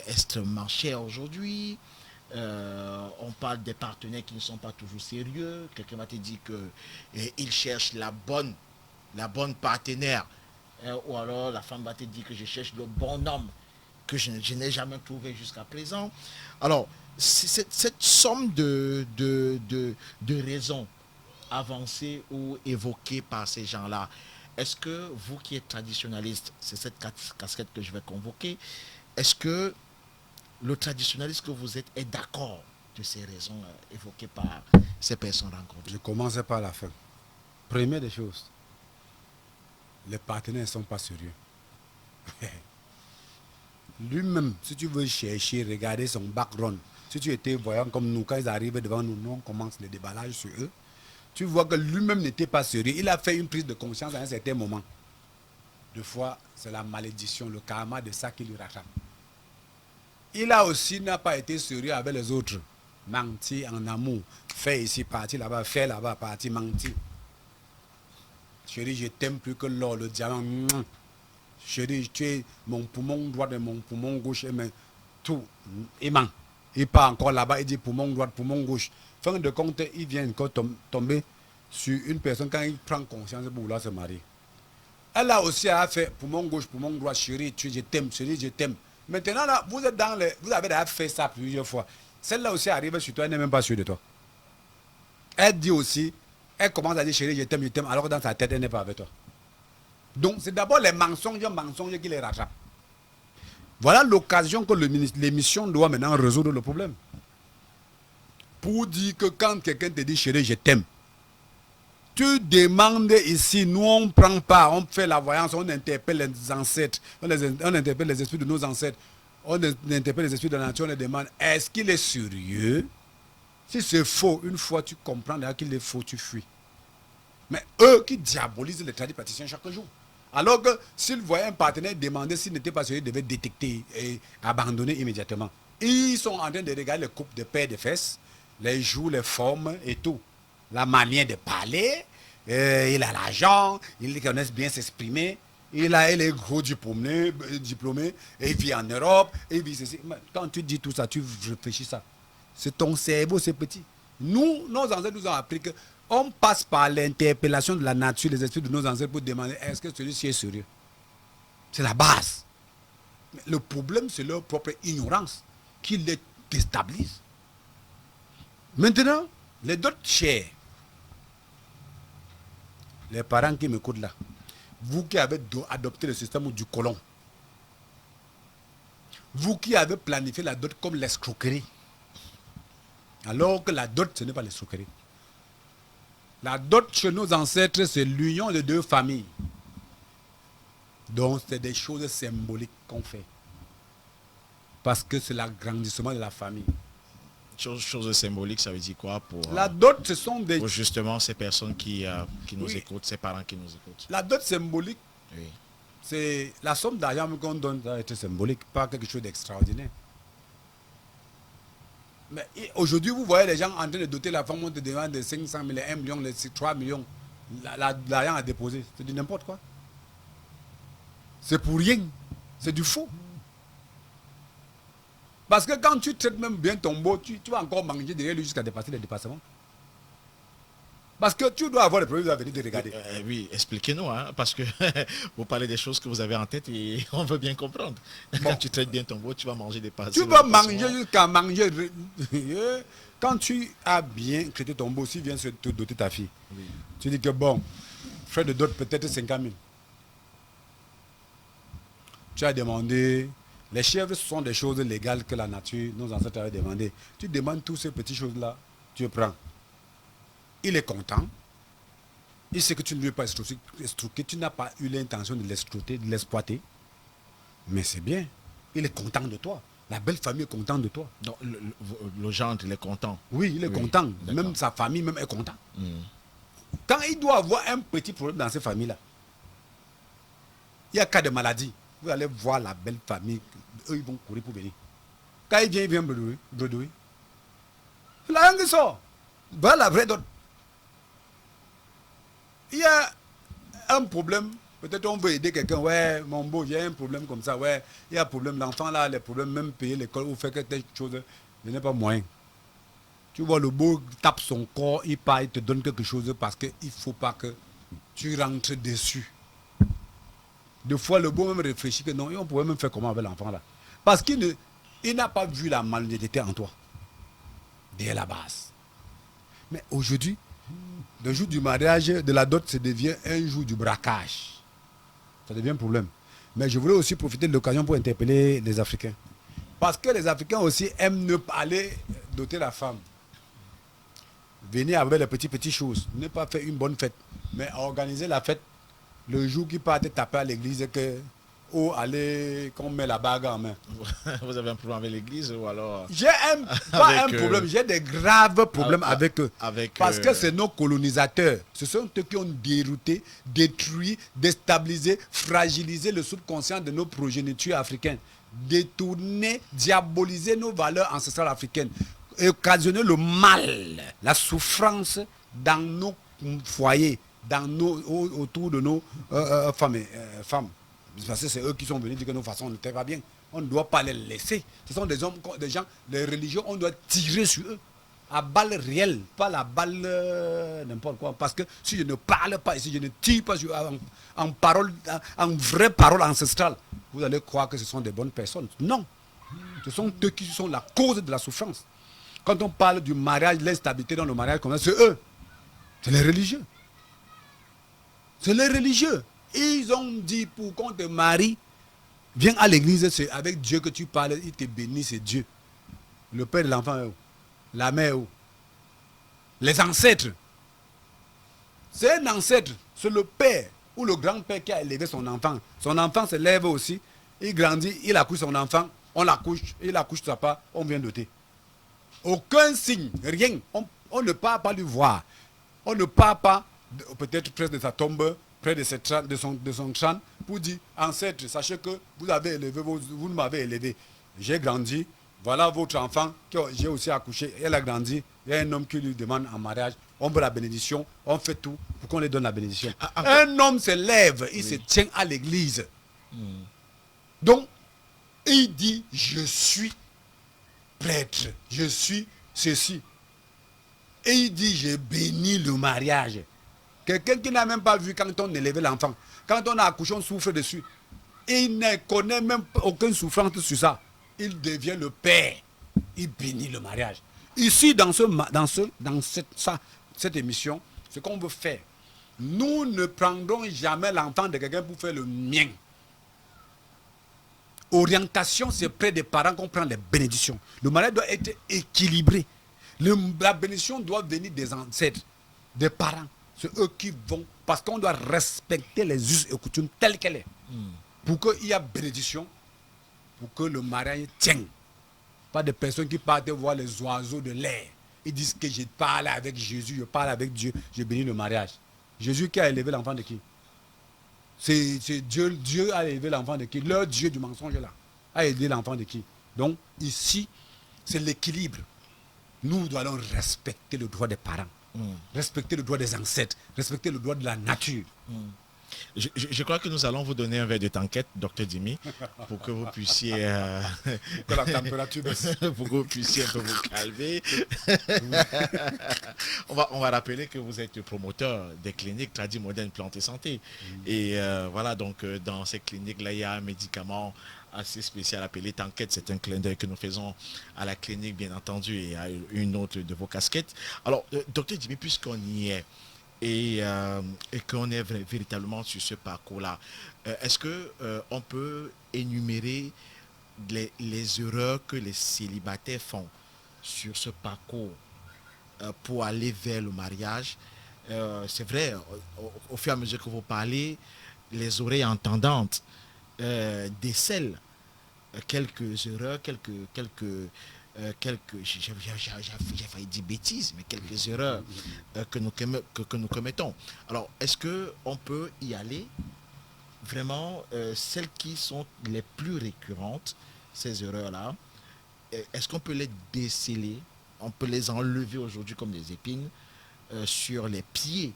extrêmement chère aujourd'hui. On parle des partenaires qui ne sont pas toujours sérieux. Quelqu'un va te dire qu'il cherche la bonne partenaire. Ou alors la femme va te dire que je cherche le bon homme que je n'ai jamais trouvé jusqu'à présent. Alors, cette somme de raisons avancées ou évoquées par ces gens-là, est-ce que vous qui êtes traditionnaliste, c'est cette casquette que je vais convoquer, est-ce que le traditionnaliste que vous êtes est d'accord de ces raisons évoquées par ces personnes rencontrées? Je commençais par la fin. Première des choses, les partenaires ne sont pas sérieux. Lui-même, si tu veux chercher, regarder son background, si tu étais voyant comme nous, quand ils arrivent devant nous, on commence le déballage sur eux, tu vois que lui-même n'était pas sérieux. Il a fait une prise de conscience à un certain moment. Deux fois, c'est la malédiction, le karma de ça qui lui rattrape. Il a aussi n'a pas été sérieux avec les autres. Menti en amour. Fait ici, parti là-bas, fait là-bas, parti, menti. Chérie, je t'aime plus que l'or, le diamant. Chérie, tu es mon poumon droit et mon poumon gauche. Mais tout, il ment. Il part encore là-bas, il dit poumon droit, poumon gauche. Fin de compte, il vient encore tomber sur une personne quand il prend conscience pour vouloir se marier. Elle a aussi fait poumon gauche, poumon droit, chérie, je t'aime, chérie, je t'aime. Maintenant, là, vous avez fait ça plusieurs fois. Celle-là aussi arrive sur toi, elle n'est même pas sûre de toi. Elle dit aussi, elle commence à dire chérie, je t'aime, alors que dans sa tête, elle n'est pas avec toi. Donc c'est d'abord les mensonges qui les rattrapent. Voilà l'occasion que l'émission doit maintenant résoudre le problème. Pour dire que quand quelqu'un te dit chérie, je t'aime, tu demandes ici, nous on ne prend pas, on fait la voyance, on interpelle les ancêtres, on interpelle les esprits de nos ancêtres, on interpelle les esprits de la nature, on les demande, est-ce qu'il est sérieux? Si c'est faux, une fois tu comprends qu'il est faux, tu fuis. Mais eux qui diabolisent les tradipraticiens chaque jour. Alors que s'ils voyaient un partenaire demander s'il n'était pas sérieux, ils devaient détecter et abandonner immédiatement. Ils sont en train de regarder les coupes de paix de fesses, les joues, les formes et tout. La manière de parler, il a l'argent, il connaît bien s'exprimer, il est gros diplômé, et il vit en Europe, et il vit ceci. Quand tu dis tout ça, tu réfléchis ça. C'est ton cerveau, c'est petit. Nous, nos ancêtres nous ont appris qu'on passe par l'interpellation de la nature, les esprits de nos ancêtres pour demander est-ce que celui-ci est sérieux. C'est la base. Mais le problème, c'est leur propre ignorance qui les déstabilise. Maintenant, les dots chers, les parents qui m'écoutent là, vous qui avez adopté le système du colon, vous qui avez planifié la dot comme l'escroquerie, alors que la dot, ce n'est pas l'escroquerie. La dot chez nos ancêtres, c'est l'union de deux familles. Donc, c'est des choses symboliques qu'on fait. Parce que c'est l'agrandissement de la famille. Chose symbolique, ça veut dire quoi pour, la dot, ce sont des... pour justement ces personnes qui nous écoutent, ces parents qui nous écoutent. La dot symbolique, oui. C'est la somme d'argent qu'on donne doit être symbolique, pas quelque chose d'extraordinaire. Mais aujourd'hui, vous voyez les gens en train de doter la femme, on te demande de 500 000, 1 million, 3 millions. L'argent à déposer, c'est du n'importe quoi. C'est pour rien. C'est du faux. Parce que quand tu traites même bien ton beau, tu vas encore manger derrière lui jusqu'à dépasser les dépassements. Parce que tu dois avoir le problème de venir de regarder. Oui, expliquez-nous, hein, parce que vous parlez des choses que vous avez en tête et on veut bien comprendre. Bon. Quand tu traites bien ton beau, tu vas manger des passes. Tu vas manger jusqu'à manger. Quand tu as bien traité ton beau, s'il vient te doter ta fille, oui. Tu dis que bon, frais de dot peut-être 50 000. Tu as demandé. Les chèvres, ce sont des choses légales que la nature, nos ancêtres avaient demandé. Tu demandes toutes ces petites choses-là, tu prends. Il est content. Il sait que tu ne lui as pas escroqué. Tu n'as pas eu l'intention de l'escroquer, de l'exploiter. Mais c'est bien. Il est content de toi. La belle famille est contente de toi. Donc le gendre, il est content. Oui, il est content. Même sa famille même est contente. Quand il doit avoir un petit problème dans cette famille-là, il y a cas de maladie. Vous allez voir la belle famille. Eux, ils vont courir pour venir. Quand il vient bredouiller. La langue sort. Voilà la vraie donne. Il y a un problème. Peut-être on veut aider quelqu'un. Ouais, mon beau, j'ai un problème comme ça. Ouais, il y a un problème. L'enfant là, les problèmes, même payer l'école ou faire quelque chose, ce n'est pas moyen. Tu vois, le beau tape son corps, il part, il te donne quelque chose parce qu'il ne faut pas que tu rentres dessus. Des fois, le beau même réfléchit que non, et on pourrait même faire comment avec l'enfant là. Parce qu'il n'a pas vu la malhonnêteté en toi. Dès la base. Mais aujourd'hui, le jour du mariage, de la dot, ça devient un jour du braquage. Ça devient un problème. Mais je voulais aussi profiter de l'occasion pour interpeller les Africains. Parce que les Africains aussi aiment ne pas aller doter la femme. Venir avec les petites choses. Ne pas faire une bonne fête. Mais organiser la fête le jour qui part taper à l'église que qu'on met la bague en main. Vous avez un problème avec l'église ou alors? J'ai pas un problème, j'ai des graves problèmes avec eux. Parce que c'est nos colonisateurs. Ce sont eux qui ont dérouté, détruit, déstabilisé, fragilisé le subconscient de nos progénitures africaines. Détourné, diabolisé nos valeurs ancestrales africaines. Occasionné le mal, la souffrance dans nos foyers, autour de nos femmes. Parce que c'est eux qui sont venus dire que nos façons n'étaient pas bien. On ne doit pas les laisser. Ce sont des hommes, des gens, les religieux, on doit tirer sur eux. À balles réelles, pas la balle n'importe quoi. Parce que si je ne parle pas, si je ne tire pas en parole, en vraie parole ancestrale, vous allez croire que ce sont des bonnes personnes. Non. Ce sont eux qui sont la cause de la souffrance. Quand on parle du mariage, l'instabilité dans le mariage, c'est eux. C'est les religieux. C'est les religieux. Ils ont dit pour qu'on te marie, viens à l'église, c'est avec Dieu que tu parles, il te bénit, c'est Dieu. Le père de l'enfant est où? La mère est où? Les ancêtres. C'est un ancêtre, c'est le père ou le grand-père qui a élevé son enfant. Son enfant se lève aussi, il grandit, il accouche son enfant, on l'accouche, il accouche sa part, on vient doter. Aucun signe, rien. On ne part pas lui voir. On ne part pas, peut-être près de sa tombe, près de, son champ, pour dire, ancêtre, sachez que vous avez élevé, vous m'avez élevé. J'ai grandi, voilà votre enfant que j'ai aussi accouché, elle a grandi, il y a un homme qui lui demande en mariage, on veut la bénédiction, on fait tout pour qu'on lui donne la bénédiction. Un homme se lève, il se tient à l'église. Donc, il dit, je suis prêtre, je suis ceci. Et il dit, je bénis le mariage. Quelqu'un qui n'a même pas vu quand on élevait l'enfant. Quand on a accouché, on souffre dessus. Il ne connaît même aucune souffrance sur ça. Il devient le père. Il bénit le mariage. Ici, dans cette émission, ce qu'on veut faire, nous ne prendrons jamais l'enfant de quelqu'un pour faire le mien. Orientation, c'est près des parents qu'on prend les bénédictions. Le mariage doit être équilibré. La bénédiction doit venir des ancêtres, des parents. C'est eux qui vont, parce qu'on doit respecter les us et coutumes telles qu'elles sont. Pour qu'il y ait bénédiction, pour que le mariage tienne. Pas des personnes qui partent voir les oiseaux de l'air. Ils disent que je parle avec Jésus, je parle avec Dieu, je bénis le mariage. Jésus qui a élevé l'enfant de qui? C'est Dieu. Dieu a élevé l'enfant de qui? Leur Dieu du mensonge là a élevé l'enfant de qui? Donc ici, c'est l'équilibre. Nous devons respecter le droit des parents, respecter le droit des ancêtres, respecter le droit de la nature. Je crois que nous allons vous donner un verre de tanquette, docteur Dimi, pour que vous puissiez Que la température baisse. pour que vous puissiez un peu vous calmer. on va rappeler que vous êtes promoteur des cliniques Tradis Modernes Plantes et Santé. Et voilà, donc dans ces cliniques-là, il y a un médicament assez spécial appelé tanquette. C'est un clin d'œil que nous faisons à la clinique, bien entendu, et à une autre de vos casquettes. Alors, docteur Dimi, puisqu'on y est, et qu'on est véritablement sur ce parcours-là, est-ce qu'on peut énumérer les erreurs que les célibataires font sur ce parcours pour aller vers le mariage? C'est vrai, au fur et à mesure que vous parlez, les oreilles entendantes décèlent quelques erreurs, j'ai failli dire bêtises, mais quelques erreurs que nous commettons. Alors, est-ce qu'on peut y aller vraiment, celles qui sont les plus récurrentes, ces erreurs-là, est-ce qu'on peut les déceler, on peut les enlever aujourd'hui comme des épines sur les pieds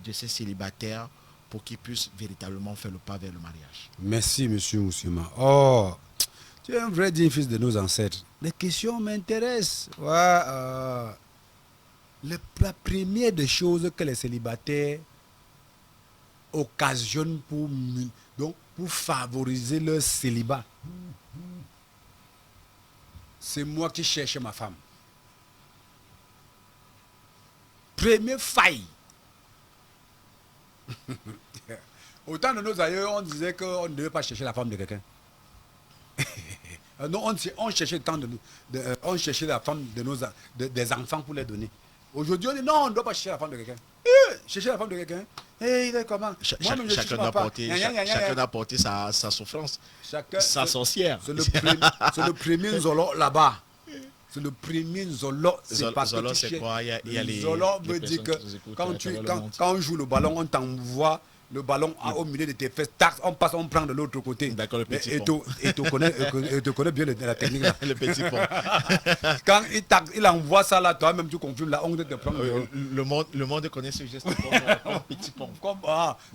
de ces célibataires pour qu'ils puissent véritablement faire le pas vers le mariage? Merci, monsieur Moussima. Oh, tu es un vrai digne fils de nos ancêtres. Les questions m'intéressent. Ouais, la première des choses que les célibataires occasionnent pour favoriser leur célibat, c'est moi qui cherche ma femme. Première faille. Au temps de nos aïeux, on disait qu'on ne devait pas chercher la femme de quelqu'un. Non, on cherchait le temps on cherchait la femme des enfants pour les donner. Aujourd'hui, on dit non, on ne doit pas chercher la femme de quelqu'un. Chercher la femme de quelqu'un. Il est comment? Chacun doit porter sa souffrance, sa sorcière. C'est le premier zolo là-bas. C'est le premier zolo. Zolo, c'est quoi? Zolo veut dire que quand on joue le ballon, on t'envoie le ballon au milieu de tes fesses, tac, on passe, on prend de l'autre côté. D'accord, le petit pont. Et tu connais bien la technique là. Le petit pont. Quand il envoie ça là, toi-même tu confirmes la honte de te prendre. Le monde connaît ce geste comme petit pont.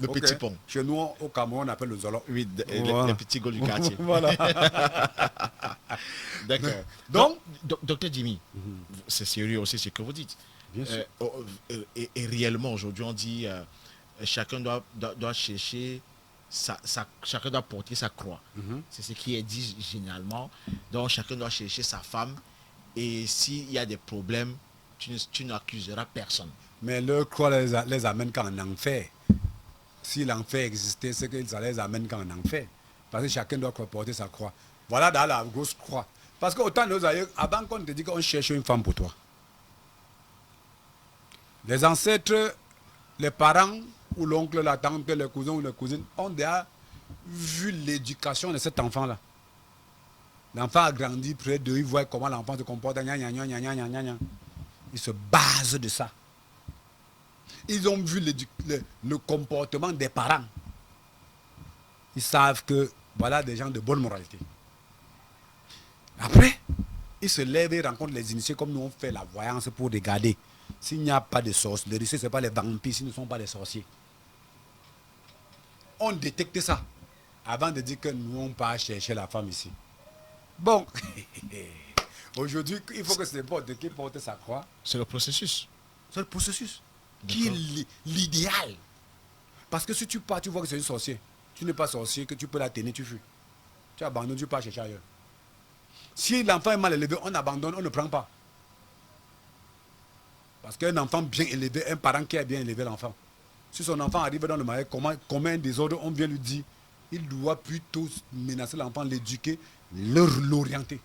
Le petit pont. Chez nous, au Cameroun, on appelle le zolo. Oui, les petits gars du quartier. Voilà. D'accord. Donc, docteur Jimmy, c'est sérieux aussi ce que vous dites. Bien sûr. Et réellement, aujourd'hui, on dit chacun doit chercher, chacun doit porter sa croix. C'est ce qui est dit généralement. Donc, chacun doit chercher sa femme Et s'il y a des problèmes, tu n'accuseras personne. Mais leur croix les amène quand en enfer. Si l'enfer existait, c'est que ça les amène quand en enfer. Parce que chacun doit porter sa croix. Voilà dans la grosse croix. Parce qu'autant nos aïeux, avant qu'on te dise qu'on cherche une femme pour toi. Les ancêtres, les parents, ou l'oncle, la tante, les cousins ou les cousines ont déjà vu l'éducation de cet enfant-là. L'enfant a grandi près d'eux, ils voient comment l'enfant se comporte. Ils se basent de ça. Ils ont vu le comportement des parents. Ils savent que voilà des gens de bonne moralité. Après, ils se lèvent et rencontrent les initiés comme nous on fait la voyance pour regarder. S'il n'y a pas de sorcellerie, ce n'est pas les vampires, s'ils ne sont pas des sorciers. On détecte ça avant de dire que nous on part chercher la femme ici. Bon, aujourd'hui, il faut que ce n'importe qui porte sa croix. C'est le processus. C'est le processus qui est l'idéal. Parce que si tu pars, tu vois que c'est un sorcier. Tu n'es pas sorcier, que tu peux la tenir, tu fuis. Tu abandonnes, tu pars chercher ailleurs. Si l'enfant est mal élevé, on abandonne, on ne prend pas. Parce qu'un enfant bien élevé, un parent qui a bien élevé l'enfant, si son enfant arrive dans le mariage, commet un désordre, on vient lui dire, il doit plutôt menacer l'enfant, l'éduquer, l'orienter.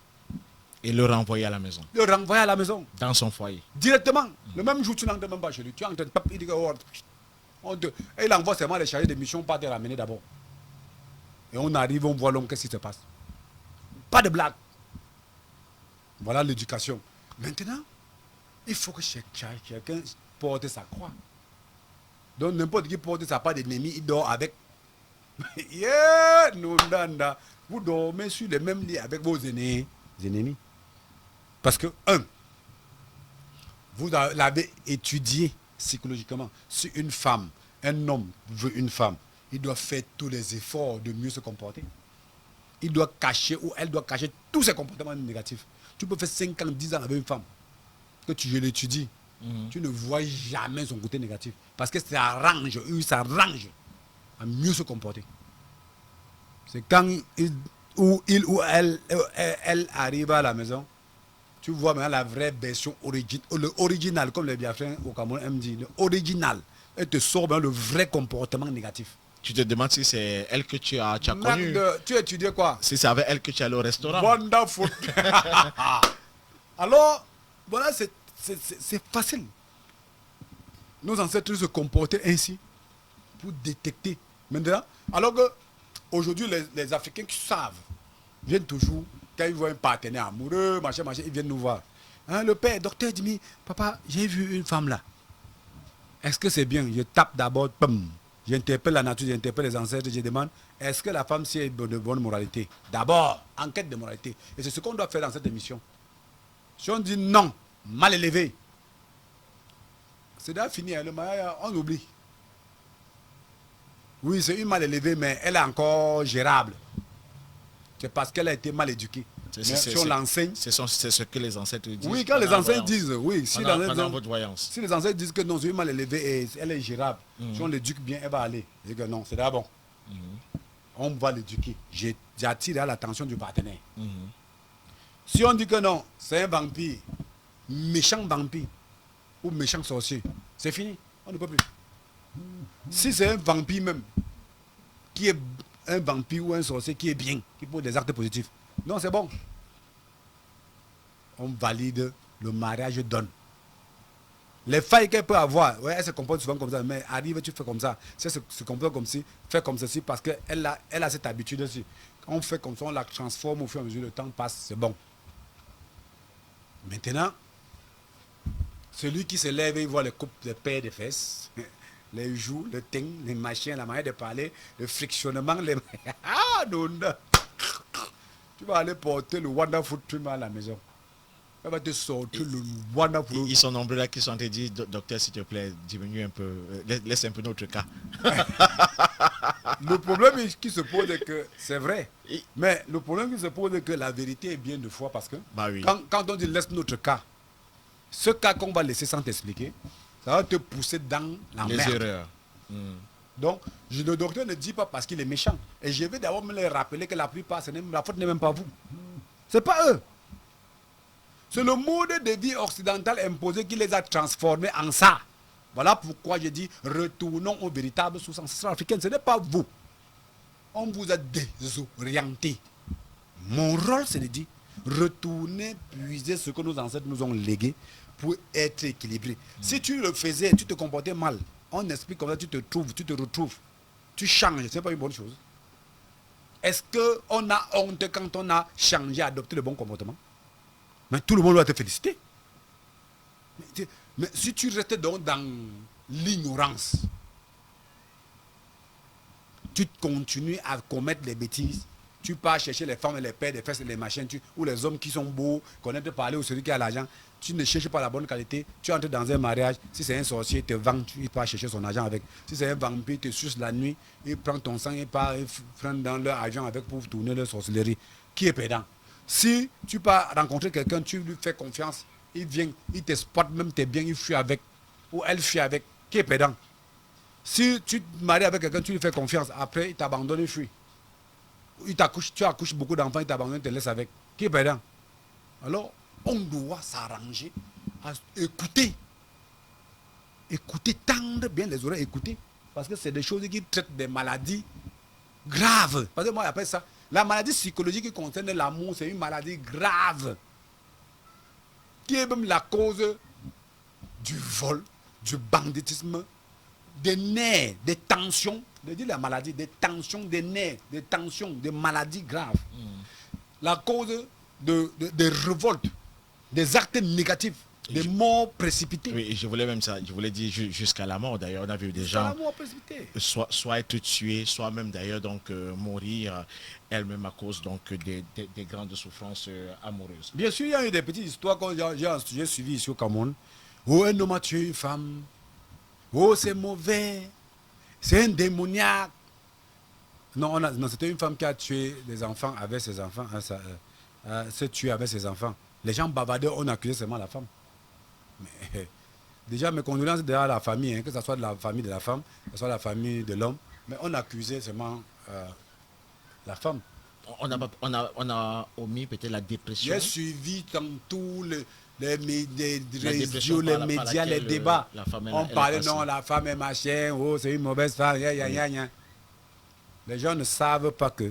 Et le renvoyer à la maison. Le renvoyer à la maison. Dans son foyer. Directement. Le même jour, tu n'entres même pas chez lui. Tu entres, il dit que, et il envoie seulement les chargés de mission pas te ramener d'abord. Et on arrive, on voit l'homme, qu'est-ce qui se passe. Pas de blague. Voilà l'éducation. Maintenant, il faut que chacun porte sa croix. Donc n'importe qui porte sa part d'ennemi, il dort avec. Yeah, non, vous dormez sur le même lit avec vos ennemis. Parce que, vous l'avez étudié psychologiquement. Si une femme, un homme veut une femme, il doit faire tous les efforts de mieux se comporter. Il doit cacher ou elle doit cacher tous ses comportements négatifs. Tu peux faire 5 ans, 10 ans avec une femme, que tu l'étudies, tu ne vois jamais son côté négatif. Parce que ça arrange à mieux se comporter. C'est quand il ou elle arrive à la maison, tu vois maintenant la vraie version original, comme les Biafriens au Cameroun aiment dire, l'original. Elle te sort le vrai comportement négatif. Tu te demandes si c'est elle que tu as connue. Tu étudiais quoi? Si c'est avec elle que tu es allé au restaurant. Wonderful. Alors, voilà, c'est facile. Nos ancêtres se comportaient ainsi pour détecter. Maintenant, alors que aujourd'hui, les Africains qui savent viennent toujours, quand ils voient un partenaire amoureux, machin, ils viennent nous voir. Hein, le père, docteur dit, papa, j'ai vu une femme là. Est-ce que c'est bien? Je tape d'abord, j'interpelle la nature, j'interpelle les ancêtres, je demande, est-ce que la femme si est de bonne moralité? D'abord, enquête de moralité. Et c'est ce qu'on doit faire dans cette émission. Si on dit non, mal élevé, c'est déjà fini, hein, le mariage, on oublie. Oui, c'est une mal élevée, mais elle est encore gérable. C'est parce qu'elle a été mal éduquée. Si on l'enseigne. C'est ce que les ancêtres disent. Oui, quand les ancêtres disent, oui. Pendant votre voyance. Si les ancêtres disent que non, c'est une mal élevée et elle est gérable, si on l'éduque bien, elle va aller. Je dis que non, c'est d'abord bon. On va l'éduquer. J'attire l'attention du partenaire. Si on dit que non, c'est un vampire, méchant vampire ou méchant sorcier, c'est fini. On ne peut plus. Si c'est un vampire même, qui est un vampire ou un sorcier qui est bien, qui pose des actes positifs, non, c'est bon. On valide, le mariage donne. Les failles qu'elle peut avoir, ouais, elle se comporte souvent comme ça, mais arrive, tu fais comme ça. Si elle se comporte comme ci, fais comme ceci, parce qu'elle a cette habitude aussi. Quand on fait comme ça, on la transforme au fur et à mesure, le temps passe, c'est bon. Maintenant, celui qui se lève et il voit les coupes de paires de fesses, les joues, le teint, les machins, la manière de parler, le frictionnement, les... Ah, non, non. Tu vas aller porter le Wonderful Trim à la maison. Elle va te sortir le Wonderful. Ils sont nombreux là qui sont dit, docteur, s'il te plaît, diminue un peu, laisse un peu notre cas. Le problème qui se pose est que c'est vrai. Mais le problème qui se pose est que la vérité est bien de fois parce que oui. quand on dit laisse notre cas, ce cas qu'on va laisser sans t'expliquer, ça va te pousser dans la merde. Les erreurs. Donc, le docteur ne dit pas parce qu'il est méchant. Et je vais d'abord me les rappeler que la plupart, la faute n'est même pas vous. C'est pas eux. C'est le mode de vie occidental imposé qui les a transformés en ça. Voilà pourquoi je dis retournons aux véritables sources ancestrales africaines. Ce n'est pas vous. On vous a désorienté. Mon rôle, c'est de dire retourner puiser ce que nos ancêtres nous ont légué pour être équilibré. Si tu le faisais, tu te comportais mal, on explique comment tu te trouves, tu te retrouves, tu changes, ce n'est pas une bonne chose. Est-ce qu'on a honte quand on a changé, adopté le bon comportement? Mais tout le monde doit te féliciter. Mais si tu restes donc dans l'ignorance, tu continues à commettre des bêtises, tu pars chercher les femmes et les pères, les fesses et les machins, ou les hommes qui sont beaux, connaître parler ou celui qui a l'argent, tu ne cherches pas la bonne qualité, tu entres dans un mariage, si c'est un sorcier, il te vend, tu pars chercher son argent avec. Si c'est un vampire, il te suce la nuit, il prend ton sang et part et prend dans leur argent avec pour tourner leur sorcellerie. Qui est perdant? Si tu pars rencontrer quelqu'un, tu lui fais confiance, il vient, il t'exploite même tes biens, il fuit avec, ou elle fuit avec, qui est perdant? Si tu te maries avec quelqu'un, tu lui fais confiance, après il t'abandonne, il fuit. Tu accouches beaucoup d'enfants, il t'abandonne, il te laisse avec. Qui est perdant? Alors, on doit s'arranger à écouter. Écouter, tendre bien les oreilles, écouter. Parce que c'est des choses qui traitent des maladies graves. Parce que moi, j'appelle ça, la maladie psychologique qui concerne l'amour, c'est une maladie grave. Qui est même la cause du vol, du banditisme, des nerfs, des tensions, je dis la maladie, des tensions, des nerfs, des tensions, des maladies graves. La cause des révoltes, des actes négatifs, des morts précipitées. Oui, je voulais même ça, je voulais dire jusqu'à la mort. D'ailleurs, on a vu des gens soit être tués, soit même d'ailleurs donc mourir elle-même à cause donc des grandes souffrances amoureuses. Bien sûr, il y a eu des petites histoires que j'ai suivies ici au Cameroun. Oh, un homme a tué une femme. Oh, c'est mauvais. C'est un démoniaque. Non, c'était une femme qui a tué des enfants avec ses enfants. S'est tué avec ses enfants. Les gens bavardaient, on accusait seulement la femme. Mais, déjà, mes condoléances derrière la famille, hein, que ce soit de la famille de la femme, que ce soit de la famille de l'homme, mais on accusait seulement la femme. On a omis peut-être la dépression. J'ai suivi dans tous les réseaux, les médias, les débats. On parlait, non, la femme est machin, oh, c'est une mauvaise femme, Les gens ne savent pas que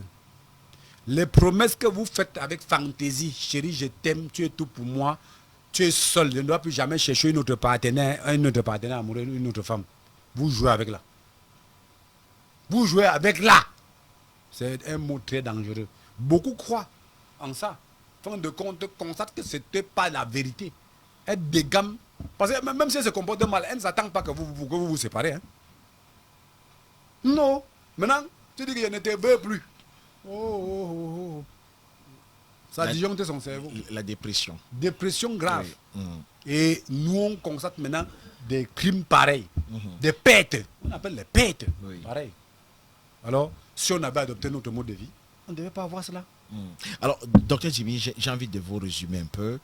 les promesses que vous faites avec fantaisie, chérie, je t'aime, tu es tout pour moi, tu es seul, je ne dois plus jamais chercher un autre partenaire amoureux, une autre femme. Vous jouez avec là. Vous jouez avec là. C'est un mot très dangereux. Beaucoup croient en ça. Fin de compte, constate que ce n'était pas la vérité. Elle dégamme. Parce que même si elle se comporte mal, elle ne s'attend pas que vous séparez. Hein. Non. Maintenant, tu dis que je ne te veux plus. Oh. Ça disjoncte son cerveau. La dépression. Dépression grave. Oui. Et nous, on constate maintenant des crimes pareils. Des pertes. On appelle les pertes. Oui. Pareil. Alors, si on avait adopté notre mode de vie, on ne devait pas avoir cela. Alors, docteur Jimmy, j'ai envie de vous résumer un peu.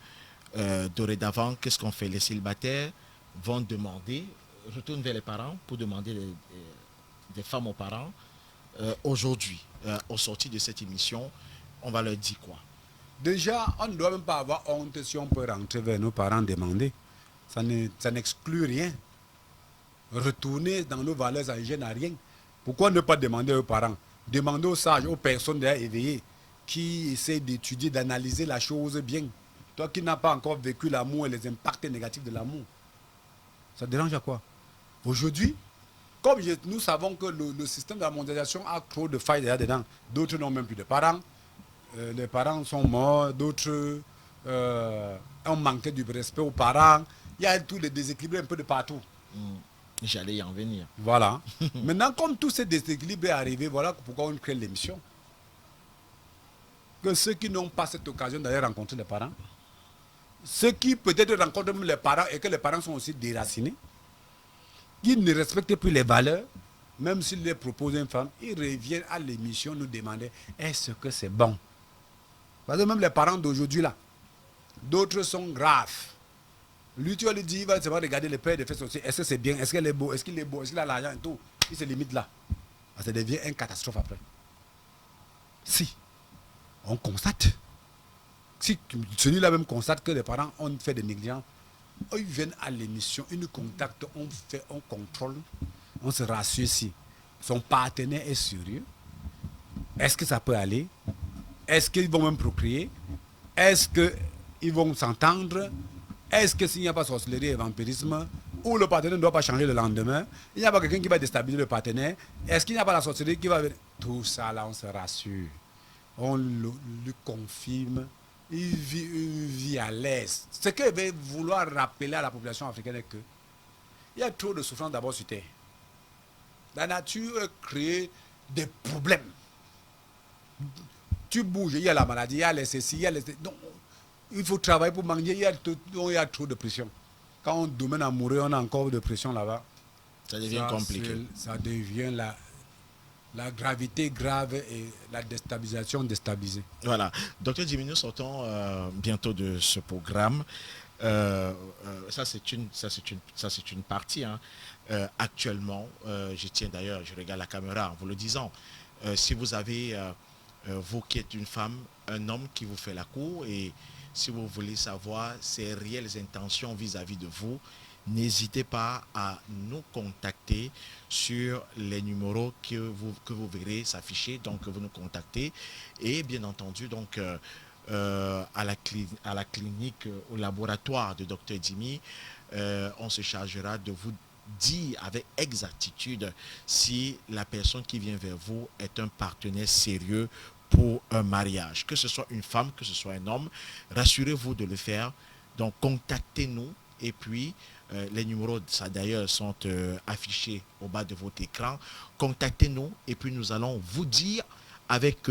Dorénavant, qu'est-ce qu'on fait? Les célibataires vont demander, retournent vers les parents pour demander des femmes aux parents. Aujourd'hui, au sorti de cette émission, on va leur dire quoi? Déjà, on ne doit même pas avoir honte si on peut rentrer vers nos parents demander. Ça n'exclut rien. Retourner dans nos valeurs, ça ne gêne à rien. Pourquoi ne pas demander aux parents? Demander aux sages, aux personnes déjà éveillées, qui essaient d'étudier, d'analyser la chose bien. Toi qui n'as pas encore vécu l'amour et les impacts négatifs de l'amour. Ça te dérange à quoi? Aujourd'hui, comme nous savons que le système de la mondialisation a trop de failles dedans, d'autres n'ont même plus de parents. Les parents sont morts, d'autres ont manqué du respect aux parents. Il y a tous les déséquilibres un peu de partout. J'allais y en venir. Voilà. Maintenant, comme tous ces déséquilibres est arrivé, voilà pourquoi on crée l'émission. Que ceux qui n'ont pas cette occasion d'aller rencontrer les parents, ceux qui peut-être rencontrent même les parents et que les parents sont aussi déracinés, qui ne respectent plus les valeurs, même s'ils les proposent une femme, ils reviennent à l'émission nous demander est-ce que c'est bon? Parce que même les parents d'aujourd'hui là, d'autres sont graves. Lui, tu vas lui dire, il va seulement regarder les pères de fesses aussi. Est-ce que c'est bien? Est-ce qu'elle est beau? Est-ce qu'il est beau? Est-ce qu'il a l'argent et tout? Il se limite là. Ça devient une catastrophe après. Si on constate, si celui-là même constate que les parents ont fait des négligences, ils viennent à l'émission, ils nous contactent, on contrôle, on se rassure si son partenaire est sérieux. Est-ce que ça peut aller? Est-ce qu'ils vont même procréer? Est-ce qu'ils vont s'entendre? Est-ce que s'il n'y a pas sorcellerie et vampirisme, ou le partenaire ne doit pas changer le lendemain, il n'y a pas quelqu'un qui va déstabiliser le partenaire, est-ce qu'il n'y a pas la sorcellerie qui va venir? Tout ça là, on se rassure. On lui confirme, il vit une vie à l'aise. Ce que je vais vouloir rappeler à la population africaine est que il y a trop de souffrance d'abord sur Terre. La nature crée des problèmes. Tu bouges, il y a la maladie, il y a les ceci, il y a les... Donc, il faut travailler pour manger, il y a trop de pression. Quand on domine amoureux, on a encore de pression là-bas. Ça devient compliqué. Ça devient la gravité grave et la déstabilisation déstabilisée. Voilà. Docteur Jimmy, nous sortons bientôt de ce programme. Ça c'est une partie. Hein. Actuellement, je tiens d'ailleurs, je regarde la caméra en vous le disant. Si vous avez, vous qui êtes une femme, un homme qui vous fait la cour, et si vous voulez savoir ses réelles intentions vis-à-vis de vous, n'hésitez pas à nous contacter sur les numéros que vous verrez s'afficher. Donc vous nous contactez, et bien entendu donc à la clinique, au laboratoire de Dr Jimmy, on se chargera de vous dire avec exactitude si la personne qui vient vers vous est un partenaire sérieux pour un mariage. Que ce soit une femme, que ce soit un homme, rassurez-vous de le faire. Donc contactez-nous, et puis les numéros, ça d'ailleurs, sont affichés au bas de votre écran. Contactez-nous, et puis nous allons vous dire avec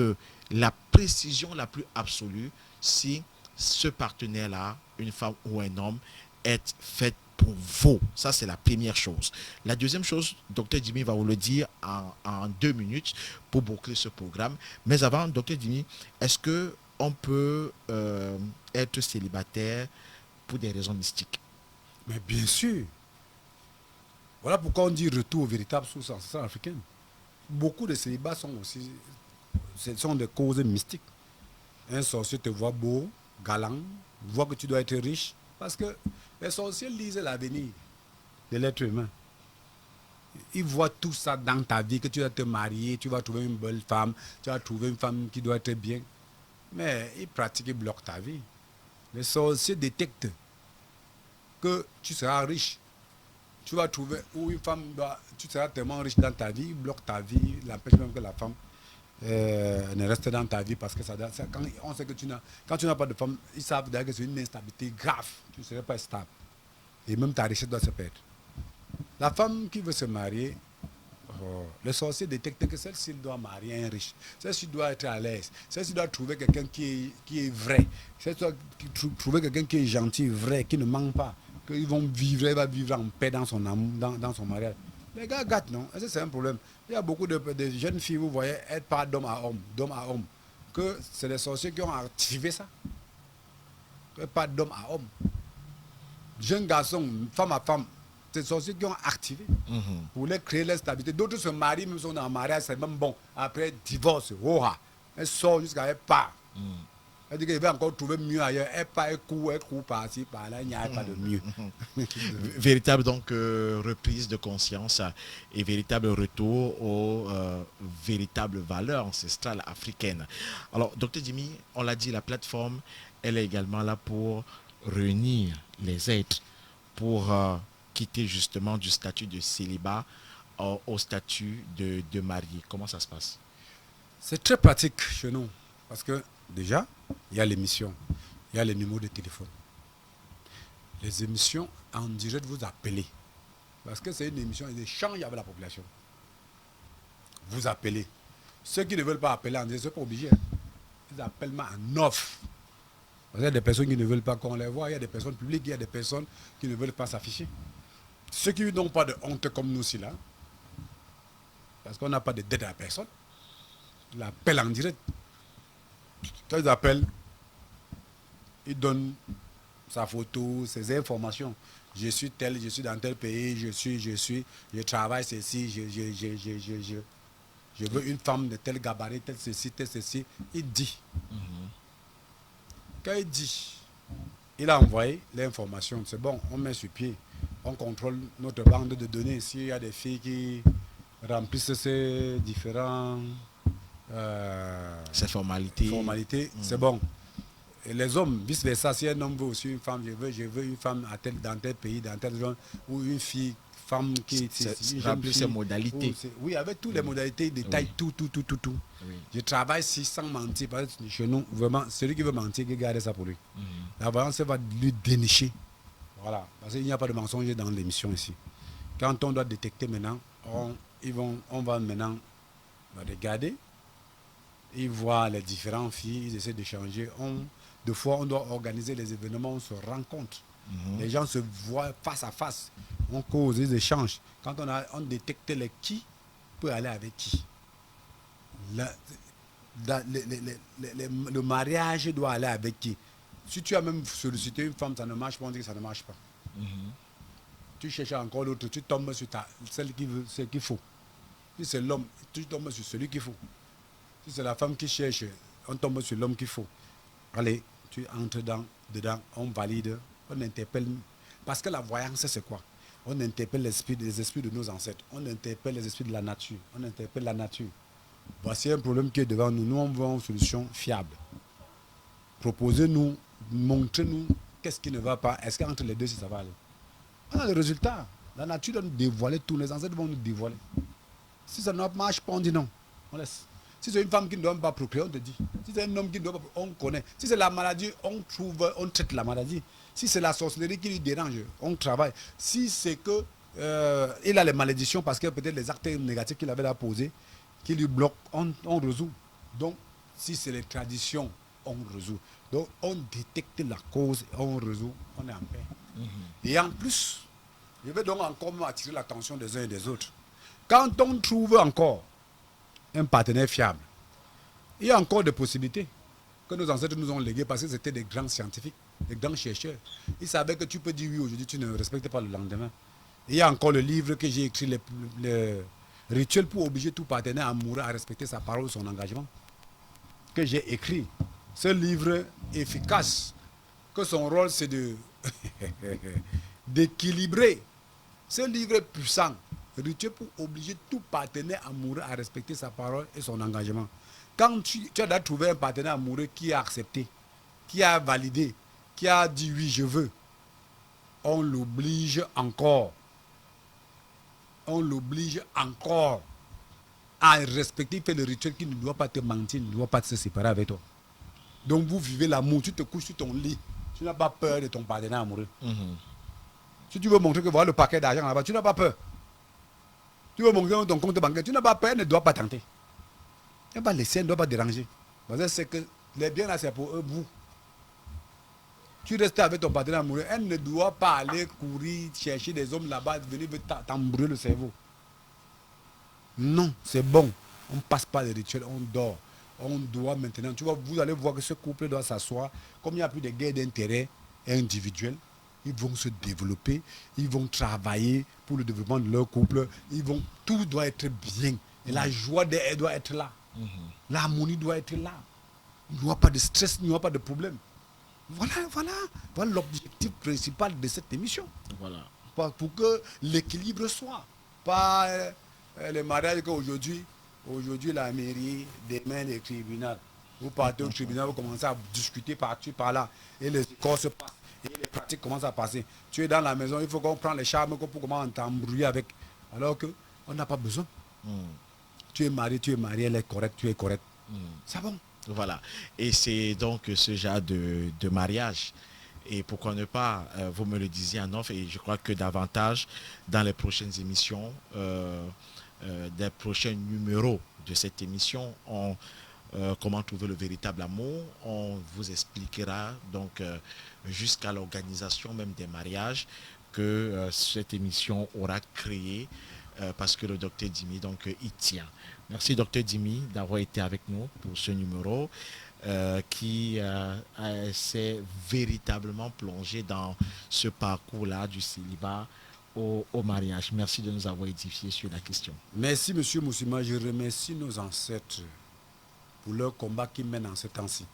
la précision la plus absolue si ce partenaire-là, une femme ou un homme, est fait pour vous. Ça, c'est la première chose. La deuxième chose, Dr Jimmy va vous le dire en 2 minutes pour boucler ce programme. Mais avant, Dr Jimmy, est-ce qu'on peut être célibataire pour des raisons mystiques? Mais bien sûr. Voilà pourquoi on dit retour aux véritables sources ancestrales africaines. Beaucoup de célibats ce sont des causes mystiques. Un sorcier te voit beau, galant, voit que tu dois être riche, parce que les sorciers lisent l'avenir de l'être humain. Ils voient tout ça dans ta vie, que tu vas te marier, tu vas trouver une belle femme, tu vas trouver une femme qui doit être bien. Mais ils pratiquent, ils bloquent ta vie. Les sorciers détectent que tu seras riche. Tu vas trouver où une femme tu seras tellement riche dans ta vie, ils bloquent ta vie, il empêche même que la femme ne reste dans ta vie, parce que quand on sait que quand tu n'as pas de femme, ils savent d'ailleurs que c'est une instabilité grave. Tu ne serais pas stable. Et même ta richesse doit se perdre. La femme qui veut se marier, le sorcier détecte que celle-ci doit marier un riche. Celle-ci doit être à l'aise. Celle-ci doit trouver quelqu'un qui est vrai. Celle-ci doit trouver quelqu'un qui est gentil, vrai, qui ne ment pas. Qu'ils vont vivre, elle va vivre en paix dans son amour, dans son mariage. Les gars gâtent, non? Et ça, c'est un problème. Il y a beaucoup de jeunes filles, vous voyez, elles partent d'homme à homme, que c'est les sorciers qui ont activé ça. Elles partent d'homme à homme. Jeunes garçons, femme à femme, c'est les sorciers qui ont activé pour les créer leur stabilité. D'autres se marient, même si on est en mariage, c'est même bon. Après, divorce, elles sortent jusqu'à elles partent. Elle dit qu'elle va encore trouver mieux ailleurs. Elle part, elle court par-ci, par-là, il n'y a pas de mieux. Véritable donc reprise de conscience et véritable retour aux véritables valeurs ancestrales africaines. Alors, Dr Jimmy, on l'a dit, la plateforme, elle est également là pour réunir les êtres, pour quitter justement du statut de célibat au statut de marié. Comment ça se passe? C'est très pratique chez nous, parce que déjà, il y a l'émission, il y a les numéros de téléphone. Les émissions en direct, vous appelez. Parce que c'est une émission d'échange avec la population. Vous appelez. Ceux qui ne veulent pas appeler en direct, ce n'est pas obligé. Ils appellent en off. Parce qu'il y a des personnes qui ne veulent pas qu'on les voit, il y a des personnes publiques, il y a des personnes qui ne veulent pas s'afficher. Ceux qui n'ont pas de honte comme nous aussi là, parce qu'on n'a pas de dette à la personne, ils l'appellent en direct. Quand ils appellent, ils donnent sa photo, ses informations. Je suis tel, je suis dans tel pays, je travaille ceci, je veux une femme de tel gabarit, tel ceci, tel ceci. Il dit. Quand il dit, il a envoyé l'information, c'est bon, on met sur pied, on contrôle notre bande de données. S'il y a des filles qui remplissent ces différents Ces formalités, c'est bon. Et les hommes, vice-versa, si un homme veut aussi une femme, je veux une femme dans tel pays, dans tel zone, ou une femme qui remplit ces modalités. Oui, avec toutes les modalités, détails, tout. Oui. Je travaille sans mentir, parce que chez nous, vraiment, celui qui veut mentir, il garde ça pour lui. La voyance va lui dénicher. Voilà, parce qu'il n'y a pas de mensonge dans l'émission ici. Quand on doit détecter maintenant, on va maintenant regarder, ils voient les différentes filles, ils essaient d'échanger. Deux fois, on doit organiser les événements, on se rencontre. Les gens se voient face à face. On cause des échanges. Quand on détecte les qui peut aller avec qui. Le mariage doit aller avec qui. Si tu as même sollicité une femme, ça ne marche pas, on dit que ça ne marche pas. Tu cherches encore l'autre, tu tombes sur celle qui veut ce qu'il faut. Si c'est l'homme, tu tombes sur celui qu'il faut. Si c'est la femme qui cherche, on tombe sur l'homme qu'il faut. Allez, tu entres dedans, on valide, on interpelle. Parce que la voyance, c'est quoi? On interpelle les esprits de nos ancêtres. On interpelle les esprits de la nature. On interpelle la nature. Voici un problème qui est devant nous. Nous, on veut une solution fiable. Proposez-nous, montrez-nous qu'est-ce qui ne va pas. Est-ce qu'entre les deux, si ça va aller? On a le résultat. La nature doit nous dévoiler, tous les ancêtres vont nous dévoiler. Si ça ne marche pas, on dit non. On laisse. Si c'est une femme qui ne doit pas procréer, on te dit. Si c'est un homme qui ne doit pas, on connaît. Si c'est la maladie, on traite la maladie. Si c'est la sorcellerie qui lui dérange, on travaille. Si c'est que il a les malédictions parce que peut-être les actes négatifs qu'il avait là posés, qui lui bloquent, on résout. Donc, si c'est les traditions, on résout. Donc, on détecte la cause, on résout, on est en paix. Et en plus, je vais donc encore attirer l'attention des uns et des autres. Quand on trouve encore un partenaire fiable, il y a encore des possibilités que nos ancêtres nous ont léguées parce que c'était des grands scientifiques, des grands chercheurs. Ils savaient que tu peux dire oui aujourd'hui, tu ne respectes pas le lendemain. Il y a encore le livre que j'ai écrit, le rituel pour obliger tout partenaire amoureux à respecter sa parole ou son engagement, que j'ai écrit. Ce livre efficace, que son rôle c'est d'équilibrer. Ce livre puissant, rituel pour obliger tout partenaire amoureux à respecter sa parole et son engagement. Quand tu as trouvé un partenaire amoureux qui a accepté, qui a validé, qui a dit oui, je veux, on l'oblige encore. On l'oblige encore à respecter, faire le rituel qui ne doit pas te mentir, ne doit pas se séparer avec toi. Donc vous vivez l'amour, tu te couches sur ton lit, tu n'as pas peur de ton partenaire amoureux. Si tu veux montrer que voilà le paquet d'argent là-bas, tu n'as pas peur. Tu veux montrer ton compte bancaire, tu n'as pas peur, elle ne doit pas tenter. Elle ne doit pas laisser, elle ne doit pas déranger. Parce que c'est que les biens là, c'est pour eux, vous. Tu restes avec ton partenaire amoureux, elle ne doit pas aller courir, chercher des hommes là-bas, venir t'embrouiller le cerveau. Non, c'est bon. On ne passe pas les rituels, on dort. On doit maintenant, tu vois, vous allez voir que ce couple doit s'asseoir. Comme il n'y a plus de guerre d'intérêt individuel, ils vont se développer, ils vont travailler pour le développement de leur couple. Tout doit être bien. Et la joie elle doit être là. L'harmonie doit être là. Il n'y aura pas de stress, il n'y aura pas de problème. Voilà l'objectif principal de cette émission. Voilà. Pour que l'équilibre soit. Pas les mariages qu'aujourd'hui, la mairie, demain les tribunaux. Vous partez au tribunal, vous commencez à discuter par-dessus, par-là. Et les corps se passent. Et les pratiques commencent à passer. Tu es dans la maison, il faut qu'on prenne les charmes pour commencer à t'embrouiller avec. Alors qu'on n'a pas besoin. Tu es marié, elle est correcte, tu es correct. C'est bon. Voilà. Et c'est donc ce genre de mariage. Et pourquoi ne pas, vous me le disiez en off, et je crois que davantage dans les prochaines émissions, des prochains numéros de cette émission, comment trouver le véritable amour, on vous expliquera donc jusqu'à l'organisation même des mariages que cette émission aura créé parce que le docteur Dimi donc y tient. Merci docteur Dimi d'avoir été avec nous pour ce numéro qui s'est véritablement plongé dans ce parcours-là du célibat au mariage. Merci de nous avoir édifiés sur la question. Merci monsieur Moussima, je remercie nos ancêtres pour leur combat qu'ils mènent en ce temps-ci.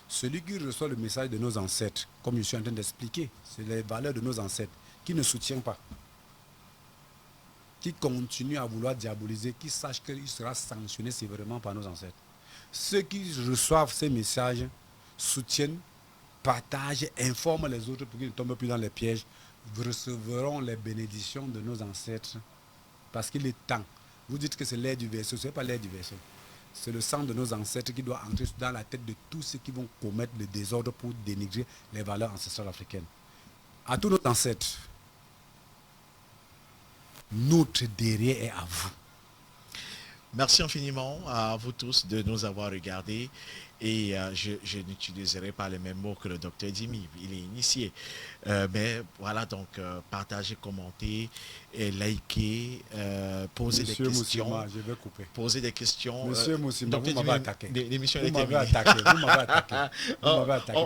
Celui qui reçoit le message de nos ancêtres, comme je suis en train d'expliquer, c'est les valeurs de nos ancêtres, qui ne soutient pas, qui continue à vouloir diaboliser, qui sache qu'il sera sanctionné sévèrement par nos ancêtres. Ceux qui reçoivent ces messages soutiennent, partagent, informent les autres pour qu'ils ne tombent plus dans les pièges, recevront les bénédictions de nos ancêtres parce qu'il est temps. Vous dites que c'est l'air du verset, ce n'est pas l'air du verset. C'est le sang de nos ancêtres qui doit entrer dans la tête de tous ceux qui vont commettre le désordre pour dénigrer les valeurs ancestrales africaines. À tous nos ancêtres, notre derrière est à vous. Merci infiniment à vous tous de nous avoir regardés et je n'utiliserai pas les mêmes mots que le docteur Dimi, il est initié. Mais voilà, donc partagez, commentez, et likez, posez Monsieur des questions. Moussima, je vais couper. Poser des questions. Monsieur Moussima, vous m'avez attaqué. L'émission est Vous m'avez terminée. attaqué. Vous m'avez attaqué. Vous m'avez attaqué.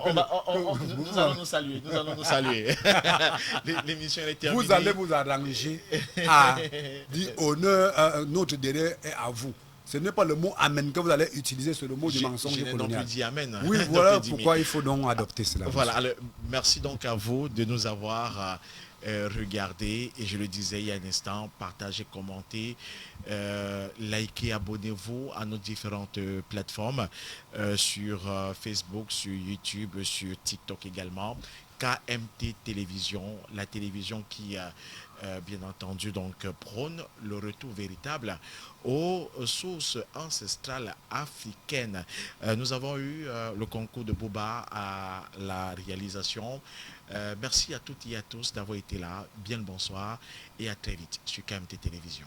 Nous allons nous saluer. Nous allons nous saluer. L'émission est terminée. Vous allez vous arranger à dire honneur, notre derrière est à vous. Ce n'est pas le mot amen que vous allez utiliser, c'est le mot du mensonge Je n'ai non colonial. plus dit amen. Oui, voilà pourquoi il faut donc adopter cela. Voilà, alors, merci donc à vous de nous avoir regardés. Et je le disais il y a un instant, partagez, commentez, likez, abonnez-vous à nos différentes plateformes sur Facebook, sur YouTube, sur TikTok également. KMT Télévision, la télévision qui bien entendu donc prône le retour véritable aux sources ancestrales africaines. Nous avons eu le concours de Boba à la réalisation. Merci à toutes et à tous d'avoir été là. Bien le bonsoir et à très vite sur KMT Télévision.